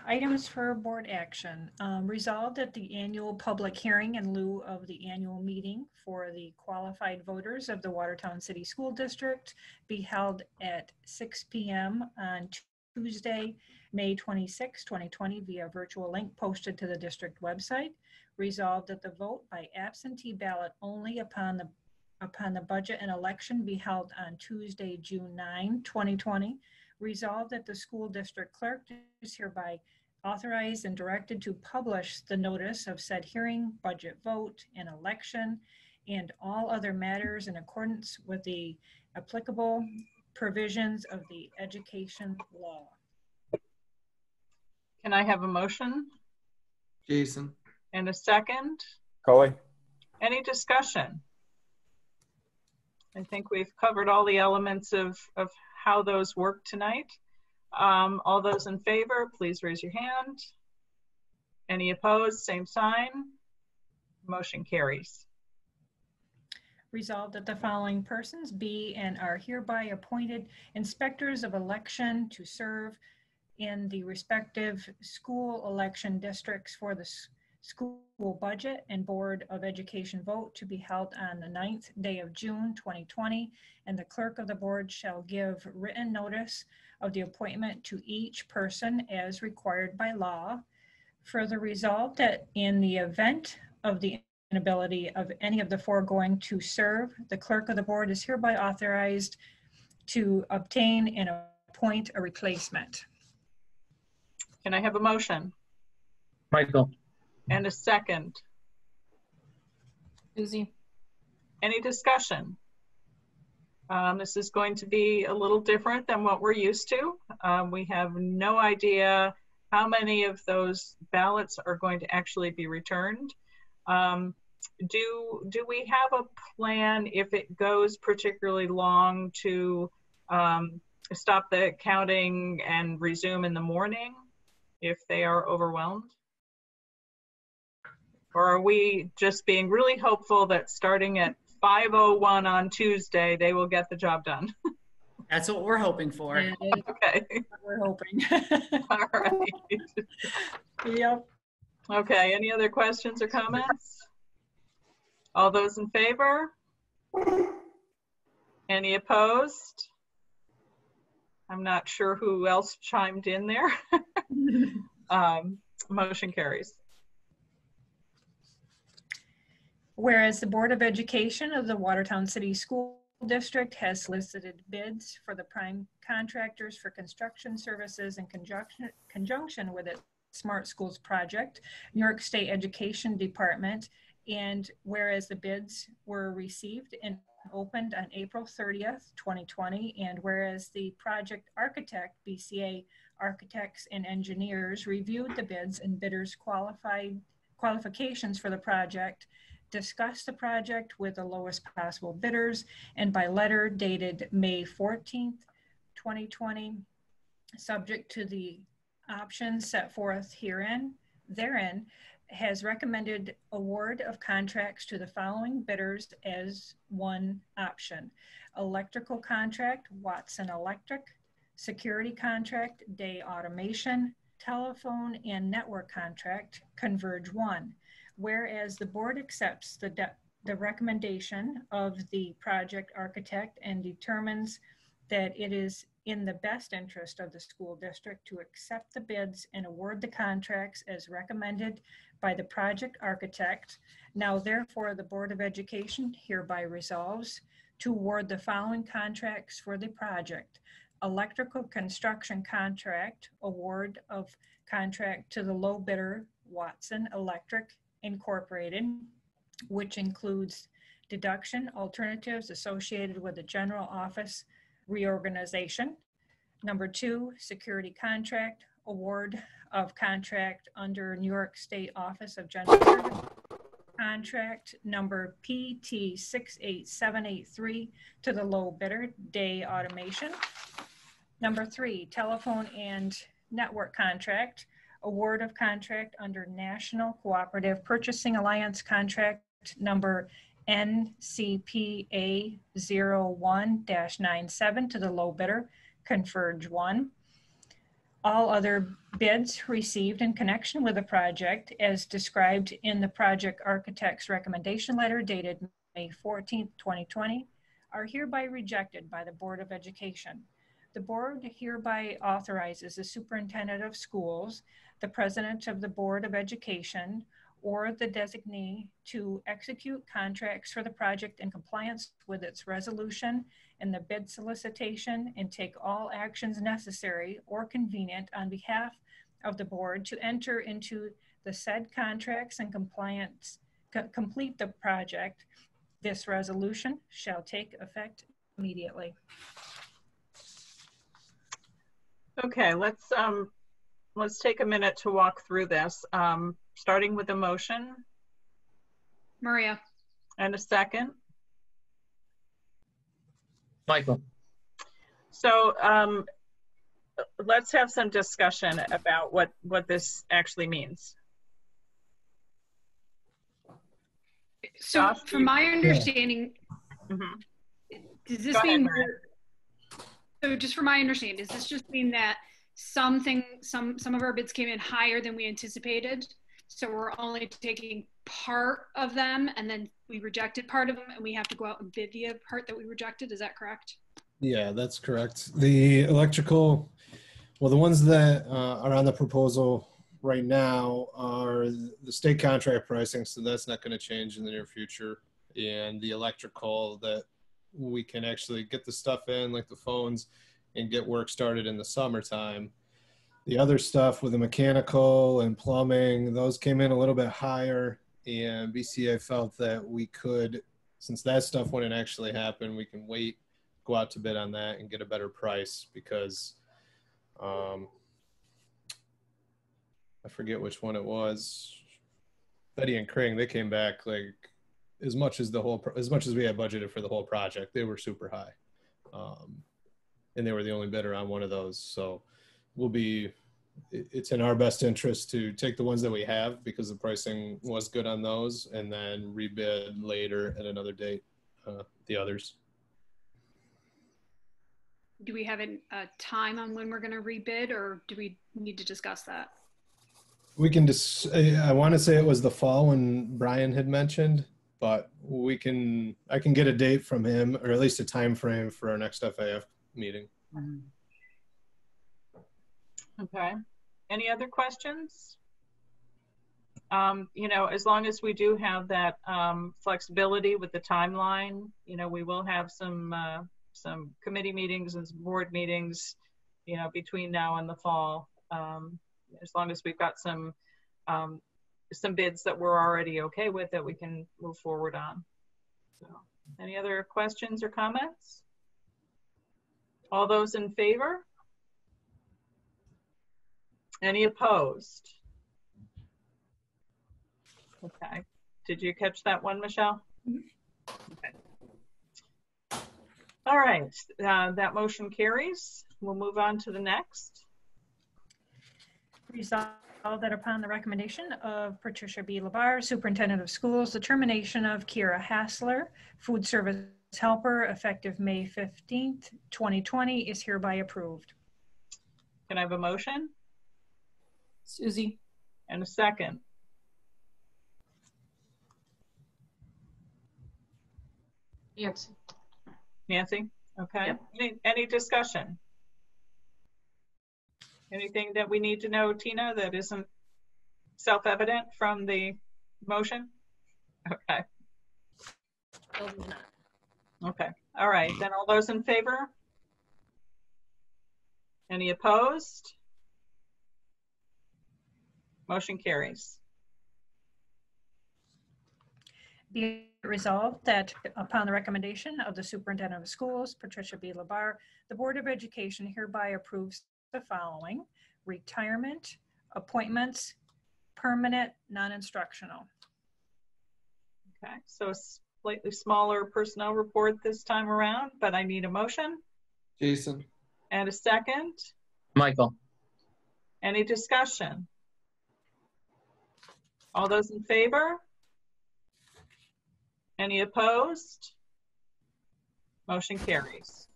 Items for board action. Resolved at the annual public hearing in lieu of the annual meeting for the qualified voters of the Watertown City School District be held at 6 p.m. on Tuesday, May 26, 2020 via virtual link posted to the district website. Resolved that the vote by absentee ballot only upon the budget and election be held on Tuesday, June 9, 2020. Resolved that the school district clerk is hereby authorized and directed to publish the notice of said hearing, budget vote, and election, and all other matters in accordance with the applicable provisions of the education law. Can I have a motion? Jason. And a second? Coley. Any discussion? I think we've covered all the elements of how those work tonight. All those in favor, please raise your hand. Any opposed, same sign. Motion carries. Resolved that the following persons be and are hereby appointed inspectors of election to serve in the respective school election districts for the school budget and Board of Education vote to be held on the 9th day of June 2020, and the clerk of the board shall give written notice of the appointment to each person as required by law. Further resolved that in the event of the inability of any of the foregoing to serve, the clerk of the board is hereby authorized to obtain and appoint a replacement. Can I have a motion? Michael. And a second? Susie. Any discussion? This is going to be a little different than what we're used to. We have no idea how many of those ballots are going to actually be returned. Do we have a plan if it goes particularly long to stop the counting and resume in the morning if they are overwhelmed? Or are we just being really hopeful that starting at 5:01 on Tuesday, they will get the job done? That's what we're hoping for. And Okay. we're hoping. All right. Yep. Okay, any other questions or comments? All those in favor? Any opposed? I'm not sure who else chimed in there. Motion carries. Whereas the Board of Education of the Watertown City School District has solicited bids for the prime contractors for construction services in conjunction with its Smart Schools project, New York State Education Department, and whereas the bids were received and opened on April 30th, 2020, and whereas the project architect, BCA Architects and Engineers, reviewed the bids and bidders' qualifications for the project, discussed the project with the lowest possible bidders, and by letter dated May 14th, 2020, subject to the options set forth therein, has recommended award of contracts to the following bidders as one option: electrical contract, Watson Electric; security contract, Day Automation; telephone and network contract, Converge One. Whereas the board accepts the recommendation of the project architect and determines that it is in the best interest of the school district to accept the bids and award the contracts as recommended by the project architect. Now, therefore, the Board of Education hereby resolves to award the following contracts for the project: electrical construction contract, award of contract to the low bidder, Watson Electric Incorporated, which includes deduction alternatives associated with the general office reorganization. Number 2, security contract, award of contract under New York State Office of General Service contract number PT68783 to the low bidder, Day Automation. Number 3, telephone and network contract, award of contract under National Cooperative Purchasing Alliance contract number NCPA 01-97 to the low bidder, Converge One. All other bids received in connection with the project as described in the project architect's recommendation letter dated May 14th, 2020, are hereby rejected by the Board of Education. The board hereby authorizes the superintendent of schools, the president of the Board of Education, or the designee to execute contracts for the project in compliance with its resolution and the bid solicitation, and take all actions necessary or convenient on behalf of the board to enter into the said contracts and complete the project. This resolution shall take effect immediately. Okay, let's take a minute to walk through this, starting with a motion. Maria. And a second. Michael. So let's have some discussion about what this actually means. So Josh, from my understanding, does this mean, so just from my understanding, does this just mean that some of our bids came in higher than we anticipated, so we're only taking part of them, and then we rejected part of them and we have to go out and bid the part that we rejected? Is that correct? Yeah, that's correct. The electrical, well, the ones that are on the proposal right now are the state contract pricing, so that's not going to change in the near future. And the electrical that we can actually get the stuff in, like the phones, and get work started in the summertime. The other stuff with the mechanical and plumbing, those came in a little bit higher, and BCA felt that we could, since that stuff wouldn't actually happen, we can wait, go out to bid on that and get a better price, because I forget which one it was. Betty and Kring, they came back like as much as we had budgeted for the whole project. They were super high, and they were the only bidder on one of those. So it's in our best interest to take the ones that we have, because the pricing was good on those, and then rebid later at another date the others. do we have a time on when we're going to rebid, or do we need to discuss that? We can just, I want to say it was the fall when Brian had mentioned, but I can get a date from him, or at least a time frame for our next FAF meeting. Okay. Any other questions? You know, as long as we do have that flexibility with the timeline, you know, we will have some committee meetings and some board meetings, you know, between now and the fall. As long as we've got some bids that we're already okay with that we can move forward on. So, any other questions or comments? All those in favor? Any opposed? Okay. Did you catch that one, Michelle? Okay. All right. That motion carries. We'll move on to the next. Resolved that upon the recommendation of Patricia B. Labar, Superintendent of Schools, the termination of Kira Hassler, food service helper, effective May 15th, 2020, is hereby approved. Can I have a motion? Susie. And a second. Nancy. Nancy? Okay. Yep. Any discussion? Anything that we need to know, Tina, that isn't self-evident from the motion? Okay. Okay. All right. Then all those in favor? Any opposed? Motion carries. Be it resolved that upon the recommendation of the Superintendent of Schools, Patricia B. Labar, the Board of Education hereby approves the following: retirement, appointments, permanent, non-instructional. Okay, so a slightly smaller personnel report this time around, but I need a motion. Jason. And a second. Michael. Any discussion? All those in favor? Any opposed? Motion carries.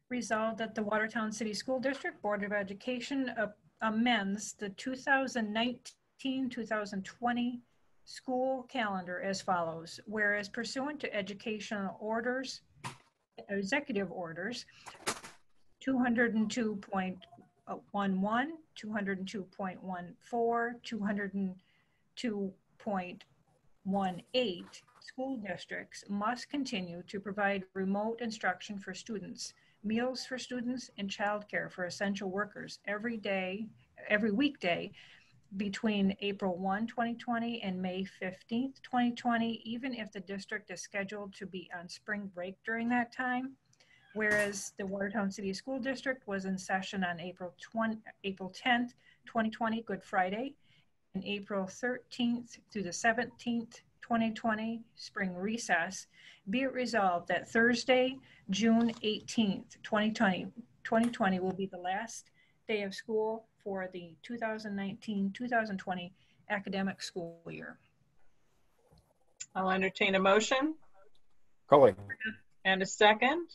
Resolved that the Watertown City School District Board of Education amends the 2019-2020 school calendar as follows. Whereas pursuant to educational orders, executive orders 202.11, 202.14, 202.18, school districts must continue to provide remote instruction for students, meals for students, and childcare for essential workers every weekday between April 1, 2020 and May 15th, 2020, even if the district is scheduled to be on spring break during that time. Whereas the Watertown City School District was in session on April 10th, 2020, Good Friday, and April 13th through the 17th, 2020, spring recess, be it resolved that Thursday, June 18th, 2020 will be the last day of school for the 2019-2020 academic school year. I'll entertain a motion. Coley. And a second.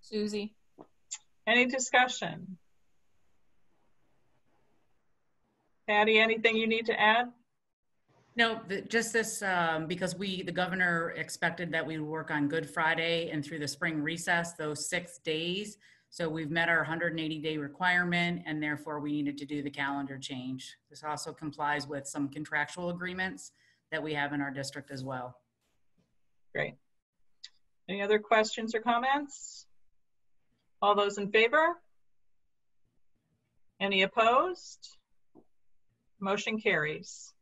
Susie. Any discussion? Patty, anything you need to add? No, just this, because the governor expected that we would work on Good Friday and through the spring recess, those 6 days. So we've met our 180-day requirement, and therefore we needed to do the calendar change. This also complies with some contractual agreements that we have in our district as well. Great. Any other questions or comments? All those in favor? Any opposed? Motion carries.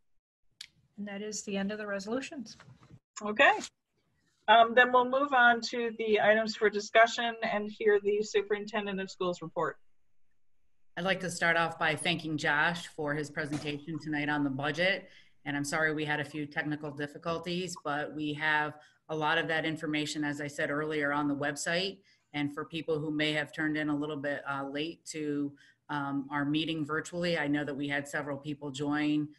And that is the end of the resolutions. Okay. Then we'll move on to the items for discussion and hear the Superintendent of Schools report. I'd like to start off by thanking Josh for his presentation tonight on the budget. And I'm sorry we had a few technical difficulties, but we have a lot of that information, as I said earlier, on the website. And for people who may have turned in a little bit late to our meeting virtually, I know that we had several people join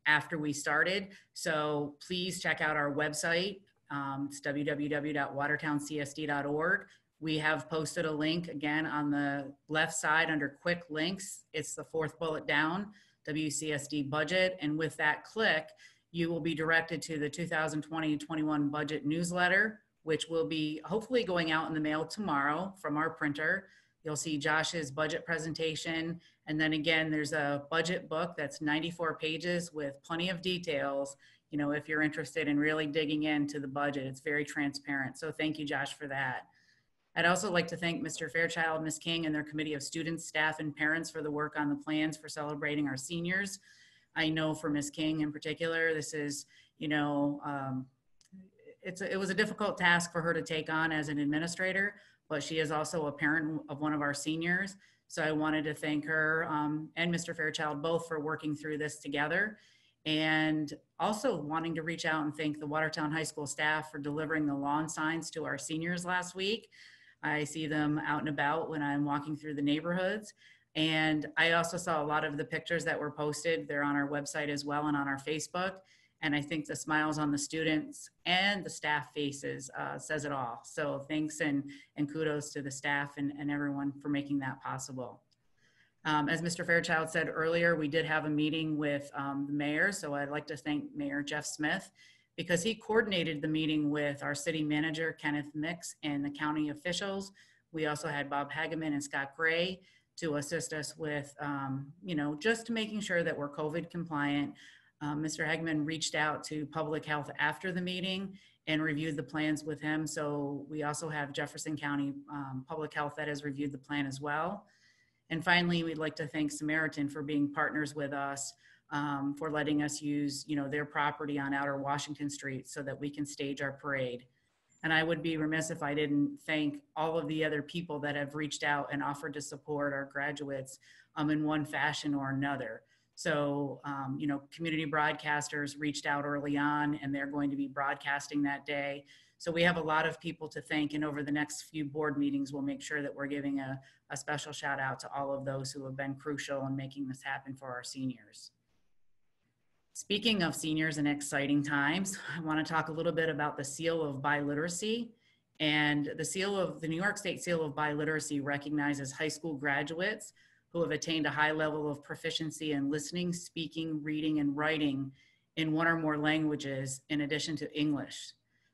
after we started. So please check out our website It's www.watertowncsd.org. We have posted a link again on the left side under quick links. It's the fourth bullet down, WCSD budget. And with that click, you will be directed to the 2020-21 budget newsletter, which will be hopefully going out in the mail tomorrow from our printer. You'll see Josh's budget presentation. And then again, there's a budget book that's 94 pages with plenty of details. You know, if you're interested in really digging into the budget, it's very transparent. So thank you, Josh, for that. I'd also like to thank Mr. Fairchild, Ms. King, and their committee of students, staff, and parents for the work on the plans for celebrating our seniors. I know for Ms. King in particular, this is, you know, it was a difficult task for her to take on as an administrator, but she is also a parent of one of our seniors. So I wanted to thank her and Mr. Fairchild both for working through this together, and also wanting to reach out and thank the Watertown High School staff for delivering the lawn signs to our seniors last week. I see them out and about when I'm walking through the neighborhoods. And I also saw a lot of the pictures that were posted. They're on our website as well and on our Facebook. And I think the smiles on the students and the staff faces says it all. So thanks and kudos to the staff and everyone for making that possible. As Mr. Fairchild said earlier, we did have a meeting with the mayor. So I'd like to thank Mayor Jeff Smith, because he coordinated the meeting with our city manager, Kenneth Mix, and the county officials. We also had Bob Hageman and Scott Gray to assist us with, you know, just making sure that we're COVID compliant. Mr. Hageman reached out to public health after the meeting and reviewed the plans with him. So we also have Jefferson County Public Health that has reviewed the plan as well. And finally, we'd like to thank Samaritan for being partners with us, for letting us use, you know, their property on Outer Washington Street so that we can stage our parade. And I would be remiss if I didn't thank all of the other people that have reached out and offered to support our graduates in one fashion or another. So, you know, community broadcasters reached out early on, and they're going to be broadcasting that day. So we have a lot of people to thank, and over the next few board meetings, we'll make sure that we're giving a special shout out to all of those who have been crucial in making this happen for our seniors. Speaking of seniors and exciting times, I want to talk a little bit about the Seal of Biliteracy. And the New York State Seal of Biliteracy recognizes high school graduates who have attained a high level of proficiency in listening, speaking, reading, and writing in one or more languages in addition to English.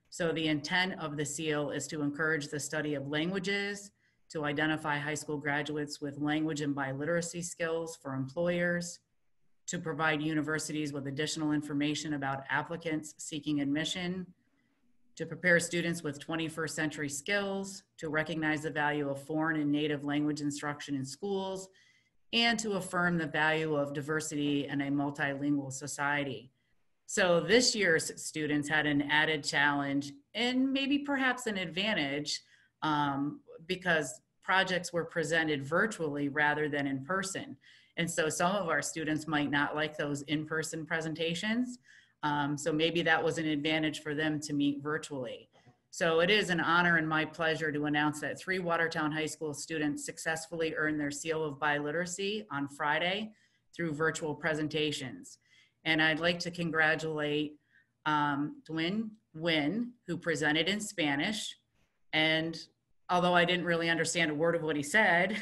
So the intent of the seal is to encourage the study of languages, to identify high school graduates with language and biliteracy skills for employers, to provide universities with additional information about applicants seeking admission, to prepare students with 21st century skills, to recognize the value of foreign and native language instruction in schools, and to affirm the value of diversity in a multilingual society. So this year's students had an added challenge and maybe perhaps an advantage because projects were presented virtually rather than in person. And so some of our students might not like those in-person presentations. So maybe that was an advantage for them to meet virtually. So it is an honor and my pleasure to announce that 3 Watertown High School students successfully earned their Seal of Biliteracy on Friday through virtual presentations. And I'd like to congratulate Dwin Wynn, who presented in Spanish. And although I didn't really understand a word of what he said,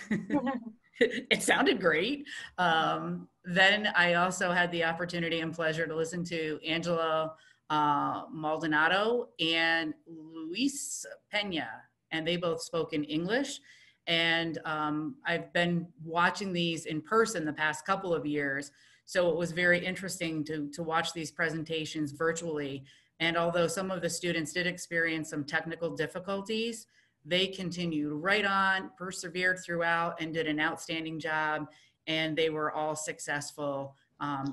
it sounded great. Then I also had the opportunity and pleasure to listen to Angela Maldonado and Luis Pena, and they both spoke in English. And I've been watching these in person the past couple of years, so it was very interesting to watch these presentations virtually. And although some of the students did experience some technical difficulties, they continued right on, persevered throughout, and did an outstanding job. And they were all successful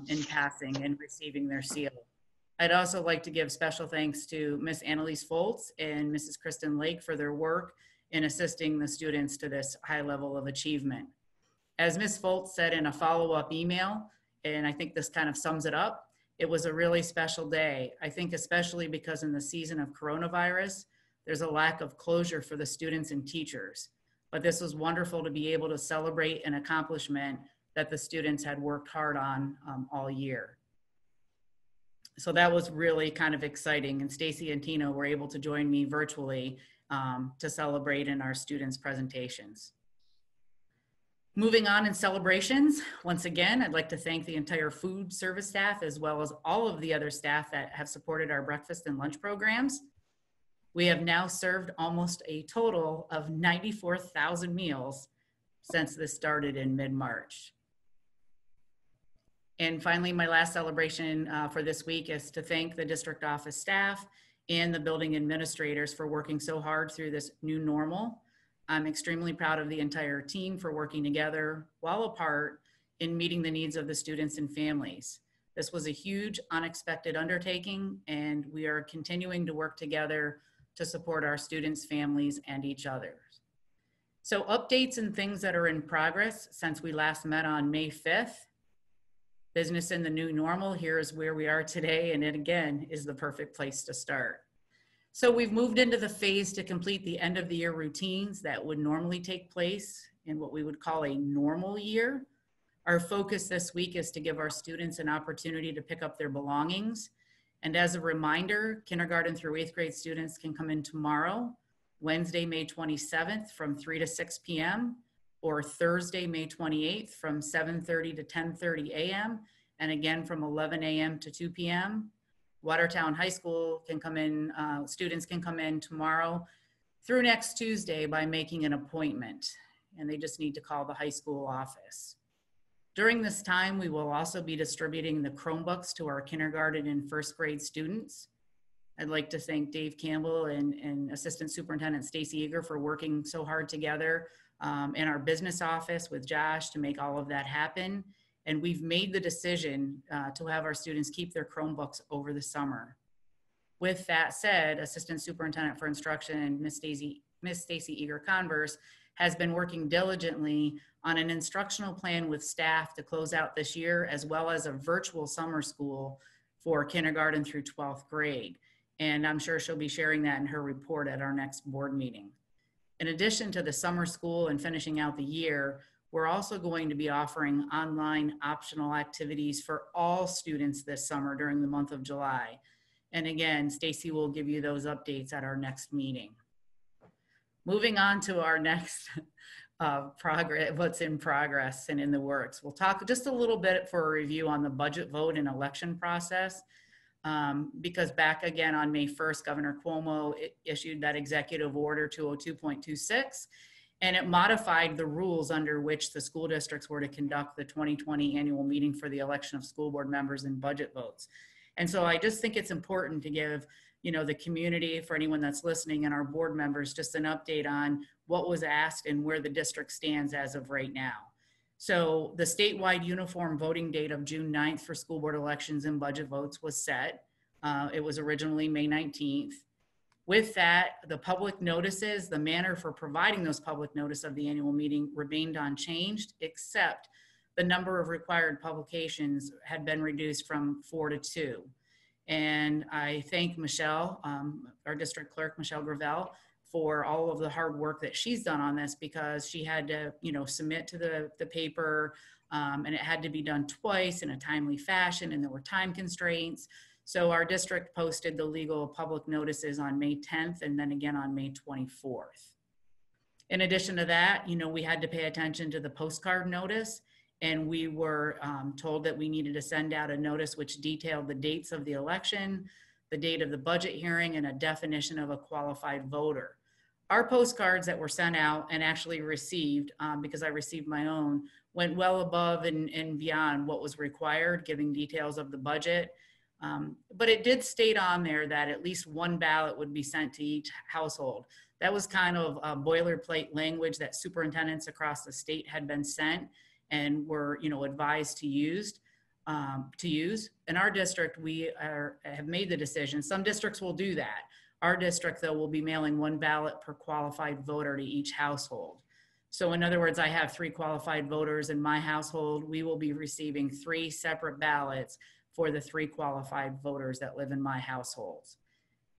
in passing and receiving their seal. I'd also like to give special thanks to Miss Annalise Foltz and Mrs. Kristen Lake for their work in assisting the students to this high level of achievement. As Ms. Foltz said in a follow-up email, and I think this kind of sums it up, it was a really special day. I think especially because in the season of coronavirus, there's a lack of closure for the students and teachers. But this was wonderful to be able to celebrate an accomplishment that the students had worked hard on all year. So that was really kind of exciting. And Stacy and Tina were able to join me virtually to celebrate in our students' presentations. Moving on in celebrations, once again, I'd like to thank the entire food service staff as well as all of the other staff that have supported our breakfast and lunch programs. We have now served almost a total of 94,000 meals since this started in mid-March. And finally, my last celebration for this week is to thank the district office staff and the building administrators for working so hard through this new normal. I'm extremely proud of the entire team for working together while apart in meeting the needs of the students and families. This was a huge, unexpected undertaking, and we are continuing to work together to support our students, families, and each other. So updates and things that are in progress since we last met on May 5th. Business in the new normal, here is where we are today, and it again is the perfect place to start. So we've moved into the phase to complete the end of the year routines that would normally take place in what we would call a normal year. Our focus this week is to give our students an opportunity to pick up their belongings. And as a reminder, kindergarten through 8th grade students can come in tomorrow, Wednesday, May 27th from 3 to 6 p.m. or Thursday, May 28th from 7:30 to 10:30 a.m. and again from 11 a.m. to 2 p.m. Watertown High School can come in, students can come in tomorrow through next Tuesday by making an appointment, and they just need to call the high school office. During this time, we will also be distributing the Chromebooks to our kindergarten and first grade students. I'd like to thank Dave Campbell and Assistant Superintendent Stacy Eager for working so hard together in our business office with Josh to make all of that happen. And we've made the decision to have our students keep their Chromebooks over the summer. With that said, Assistant Superintendent for Instruction, Miss Stacy Eager Converse, has been working diligently on an instructional plan with staff to close out this year, as well as a virtual summer school for kindergarten through 12th grade. And I'm sure she'll be sharing that in her report at our next board meeting. In addition to the summer school and finishing out the year, we're also going to be offering online optional activities for all students this summer during the month of July. And again, Stacy will give you those updates at our next meeting. Moving on to our next progress, what's in progress and in the works. We'll talk just a little bit for a review on the budget vote and election process. Because back again on May 1st, Governor Cuomo issued that executive order 202.26, and it modified the rules under which the school districts were to conduct the 2020 annual meeting for the election of school board members and budget votes. And so I just think it's important to give, you know, the community, for anyone that's listening, and our board members just an update on what was asked and where the district stands as of right now. So the statewide uniform voting date of June 9th for school board elections and budget votes was set. It was originally May 19th. With that, the public notices, the manner for providing those public notice of the annual meeting remained unchanged, except the number of required publications had been reduced from 4 to 2. And I thank Michelle, our district clerk, Michelle Gravel, for all of the hard work that she's done on this, because she had to, you know, submit to the paper, and it had to be done twice in a timely fashion, and there were time constraints. So our district posted the legal public notices on May 10th and then again on May 24th. In addition to that, you know, we had to pay attention to the postcard notice, and we were told that we needed to send out a notice which detailed the dates of the election, the date of the budget hearing, and a definition of a qualified voter. Our postcards that were sent out and actually received, because I received my own, went well above and beyond what was required, giving details of the budget. But it did state on there that at least one ballot would be sent to each household. That was kind of a boilerplate language that superintendents across the state had been sent and were, you know, advised to use. In our district, we have made the decision. Some districts will do that. Our district, though, will be mailing one ballot per qualified voter to each household. So in other words, I have 3 qualified voters in my household. We will be receiving 3 separate ballots for the 3 qualified voters that live in my household.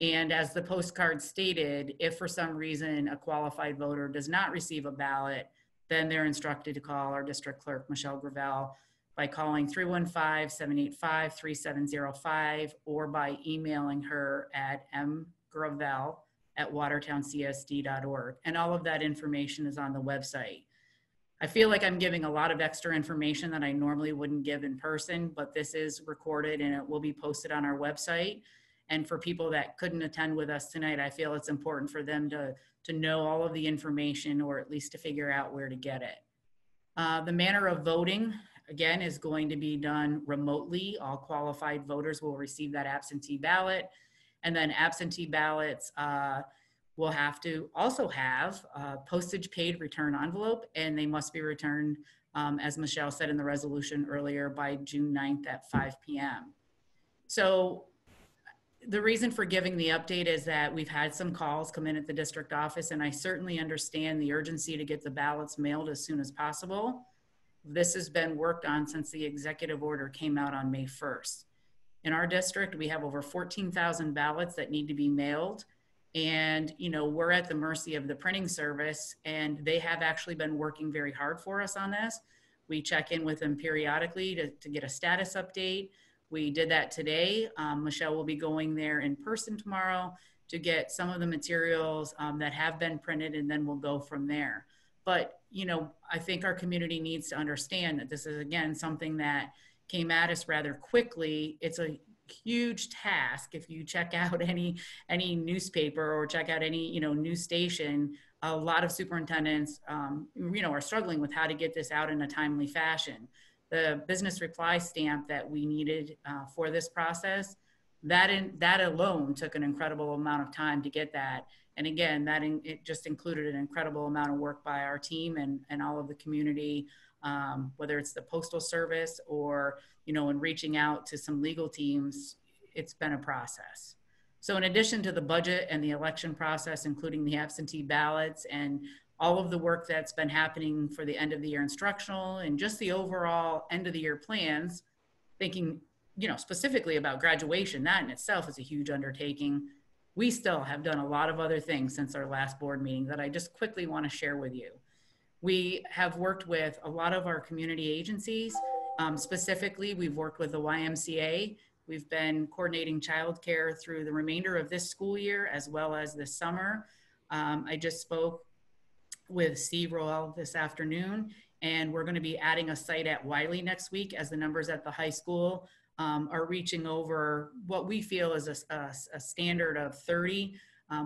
And as the postcard stated, if for some reason a qualified voter does not receive a ballot, then they're instructed to call our district clerk, Michelle Gravel, by calling 315-785-3705 or by emailing her at mgravel@watertowncsd.org. And all of that information is on the website. I feel like I'm giving a lot of extra information that I normally wouldn't give in person, but this is recorded and it will be posted on our website. And for people that couldn't attend with us tonight, I feel it's important for them to know all of the information, or at least to figure out where to get it. The manner of voting, again, is going to be done remotely. All qualified voters will receive that absentee ballot. And then absentee ballots will have to also have a postage paid return envelope, and they must be returned, as Michelle said in the resolution earlier, by June 9th at 5 p.m. So the reason for giving the update is that we've had some calls come in at the district office, and I certainly understand the urgency to get the ballots mailed as soon as possible. This has been worked on since the executive order came out on May 1st. In our district, we have over 14,000 ballots that need to be mailed. And, you know, we're at the mercy of the printing service, and they have actually been working very hard for us on this. We check in with them periodically to get a status update. We did that today. Michelle will be going there in person tomorrow to get some of the materials that have been printed, and then we'll go from there. But, you know, I think our community needs to understand that this is, again, something that came at us rather quickly. It's a huge task. If you check out any newspaper or check out any, you know, news station, a lot of superintendents, you know, are struggling with how to get this out in a timely fashion. The business reply stamp that we needed for this process, that alone took an incredible amount of time to get that. And again, it just included an incredible amount of work by our team and all of the community, whether it's the Postal Service or, you know, in reaching out to some legal teams. It's been a process. So in addition to the budget and the election process, including the absentee ballots and all of the work that's been happening for the end of the year instructional and just the overall end of the year plans, thinking, you know, specifically about graduation, that in itself is a huge undertaking. We still have done a lot of other things since our last board meeting that I just quickly want to share with you. We have worked with a lot of our community agencies. Specifically, we've worked with the YMCA. We've been coordinating childcare through the remainder of this school year as well as this summer. I just spoke with Steve Roel this afternoon, and we're going to be adding a site at Wiley next week as the numbers at the high school are reaching over what we feel is a standard of 30.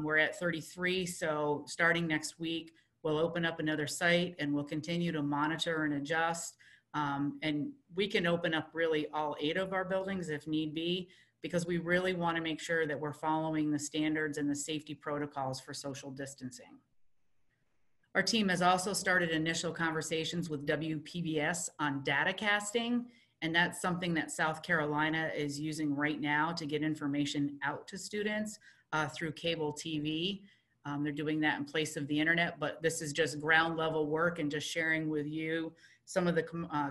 We're at 33, so starting next week, we'll open up another site and we'll continue to monitor and adjust. And we can open up really all 8 of our buildings if need be, because we really want to make sure that we're following the standards and the safety protocols for social distancing. Our team has also started initial conversations with WPBS on data casting, and that's something that South Carolina is using right now to get information out to students through cable TV. They're doing that in place of the internet, but this is just ground level work and just sharing with you some of the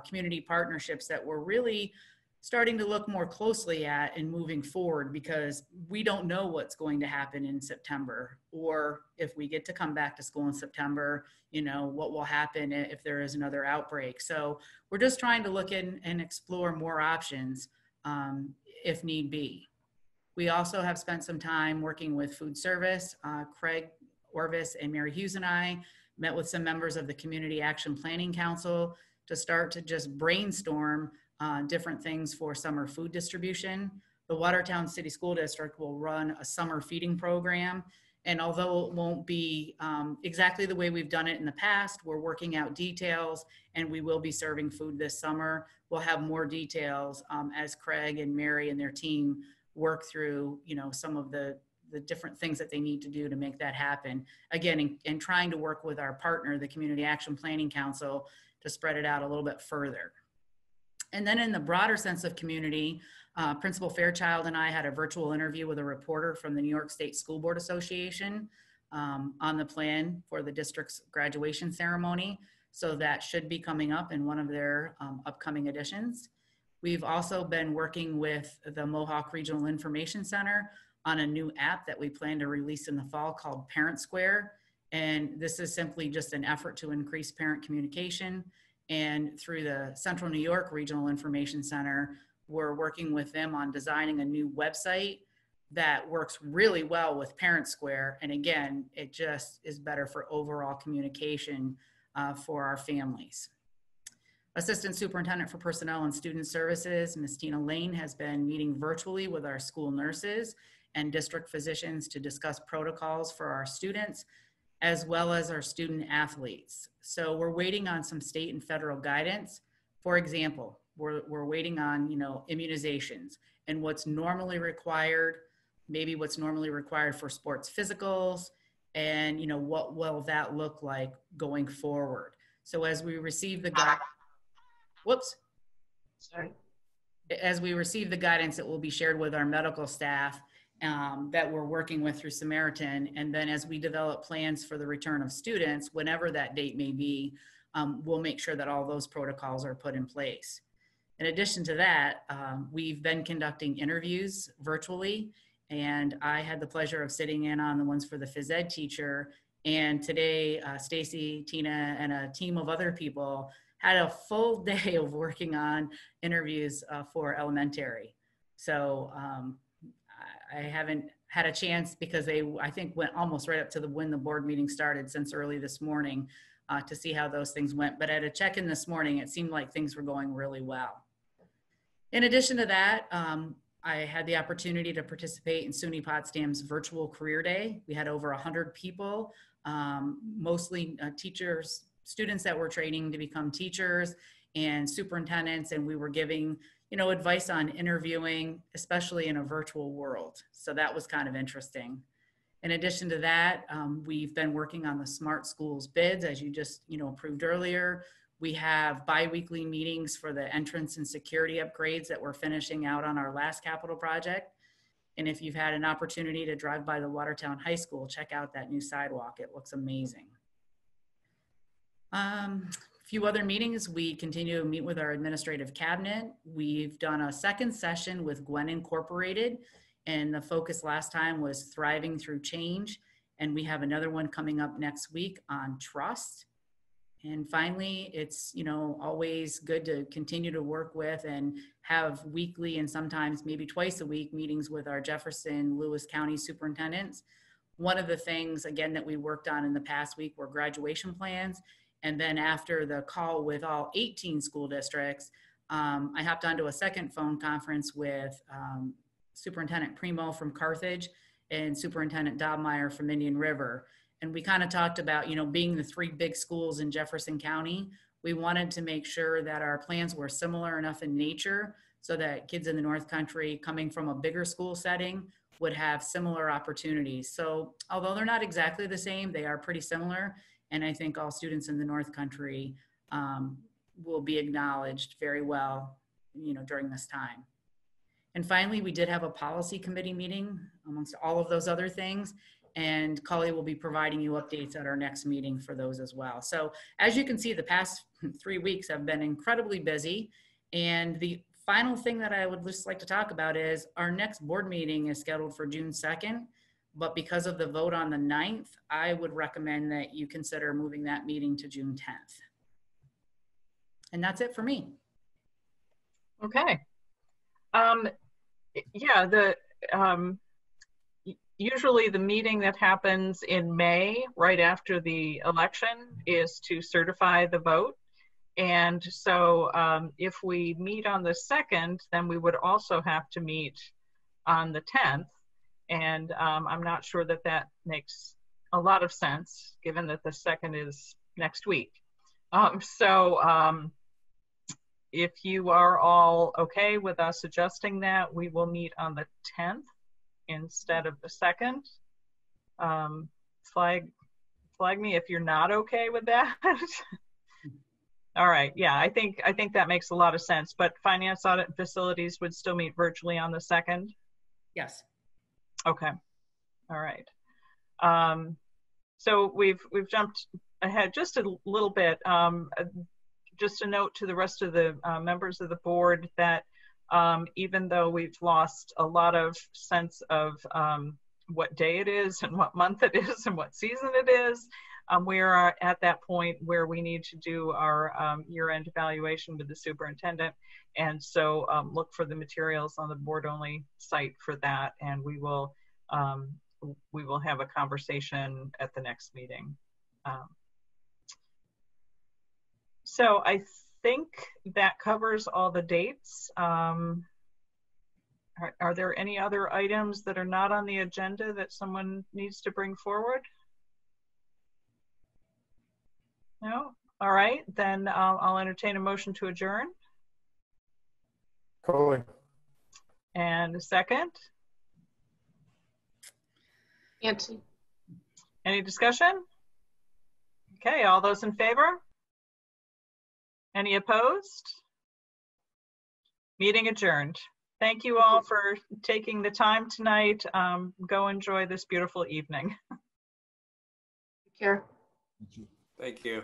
community partnerships that we're really starting to look more closely at and moving forward, because we don't know what's going to happen in September, or if we get to come back to school in September, you know, what will happen if there is another outbreak. So we're just trying to look in and explore more options if need be. We also have spent some time working with food service. Craig Orvis and Mary Hughes and I met with some members of the Community Action Planning Council to start to just brainstorm different things for summer food distribution. The Watertown City School District will run a summer feeding program. And although it won't be exactly the way we've done it in the past, we're working out details, and we will be serving food this summer. We'll have more details as Craig and Mary and their team work through, you know, some of the different things that they need to do to make that happen. Again, and trying to work with our partner, the Community Action Planning Council, to spread it out a little bit further. And then in the broader sense of community, Principal Fairchild and I had a virtual interview with a reporter from the New York State School Board Association on the plan for the district's graduation ceremony. So that should be coming up in one of their upcoming editions. We've also been working with the Mohawk Regional Information Center on a new app that we plan to release in the fall called Parent Square. And this is simply just an effort to increase parent communication And through the Central New York Regional Information Center, we're working with them on designing a new website that works really well with Parent Square. And again, it just is better for overall communication for our families. Assistant Superintendent for Personnel and Student Services, Ms. Tina Lane, has been meeting virtually with our school nurses and district physicians to discuss protocols for our students, as well as our student athletes. So we're waiting on some state and federal guidance. For example, we're waiting on, immunizations and what's normally required, maybe what's normally required for sports physicals, and, what will that look like going forward. So as we receive the as we receive the guidance, it will be shared with our medical staff that we're working with through Samaritan. And then as we develop plans for the return of students, whenever that date may be, we'll make sure that all those protocols are put in place. In addition to that, we've been conducting interviews virtually, and I had the pleasure of sitting in on the ones for the phys ed teacher. And today, Stacy, Tina, and a team of other people had a full day of working on interviews for elementary. So I haven't had a chance, because I think went almost right up to when the board meeting started, since early this morning, to see how those things went. But at a check-in this morning, it seemed like things were going really well. In addition to that, I had the opportunity to participate in SUNY Potsdam's virtual career day. We had over 100 people, mostly teachers, students that were training to become teachers and superintendents, and we were giving advice on interviewing, especially in a virtual world. So that was kind of interesting. In addition to that, we've been working on the Smart Schools bids, as you just approved earlier. We have bi-weekly meetings for the entrance and security upgrades that we're finishing out on our last capital project. And if you've had an opportunity to drive by the Watertown High School, check out that new sidewalk. It looks amazing. A few other meetings. We continue to meet with our administrative cabinet. We've done a second session with Gwen Incorporated, and the focus last time was thriving through change. And we have another one coming up next week on trust. And finally, it's always good to continue to work with and have weekly and sometimes maybe twice a week meetings with our Jefferson, Lewis County superintendents. One of the things, again, that we worked on in the past week were graduation plans. And then after the call with all 18 school districts, I hopped onto a second phone conference with Superintendent Primo from Carthage and Superintendent Dobmeyer from Indian River. And we kind of talked about, being the 3 big schools in Jefferson County, we wanted to make sure that our plans were similar enough in nature so that kids in the North Country coming from a bigger school setting would have similar opportunities. So although they're not exactly the same, they are pretty similar. And I think all students in the North Country will be acknowledged very well, during this time. And finally, we did have a policy committee meeting amongst all of those other things. And Cully will be providing you updates at our next meeting for those as well. So as you can see, the past 3 weeks have been incredibly busy. And the final thing that I would just like to talk about is our next board meeting is scheduled for June 2nd. But because of the vote on the 9th, I would recommend that you consider moving that meeting to June 10th. And that's it for me. Okay. Usually the meeting that happens in May, right after the election, is to certify the vote. And so if we meet on the 2nd, then we would also have to meet on the 10th. And I'm not sure that that makes a lot of sense, given that the 2nd is next week. If you are all okay with us adjusting that, we will meet on the 10th instead of the 2nd. Flag me if you're not okay with that. All right, yeah, I think that makes a lot of sense. But finance, audit, and facilities would still meet virtually on the 2nd? Yes. Okay. All right. So we've jumped ahead just a little bit. Just a note to the rest of the members of the board that even though we've lost a lot of sense of what day it is and what month it is and what season it is. We are at that point where we need to do our year-end evaluation with the superintendent. And so look for the materials on the board-only site for that. And we will have a conversation at the next meeting. So I think that covers all the dates. Are there any other items that are not on the agenda that someone needs to bring forward? No? All right, then I'll entertain a motion to adjourn. Coley. And a second? Nancy. Any discussion? Okay, all those in favor? Any opposed? Meeting adjourned. Thank you all for taking the time tonight. Go enjoy this beautiful evening. Take care. Thank you.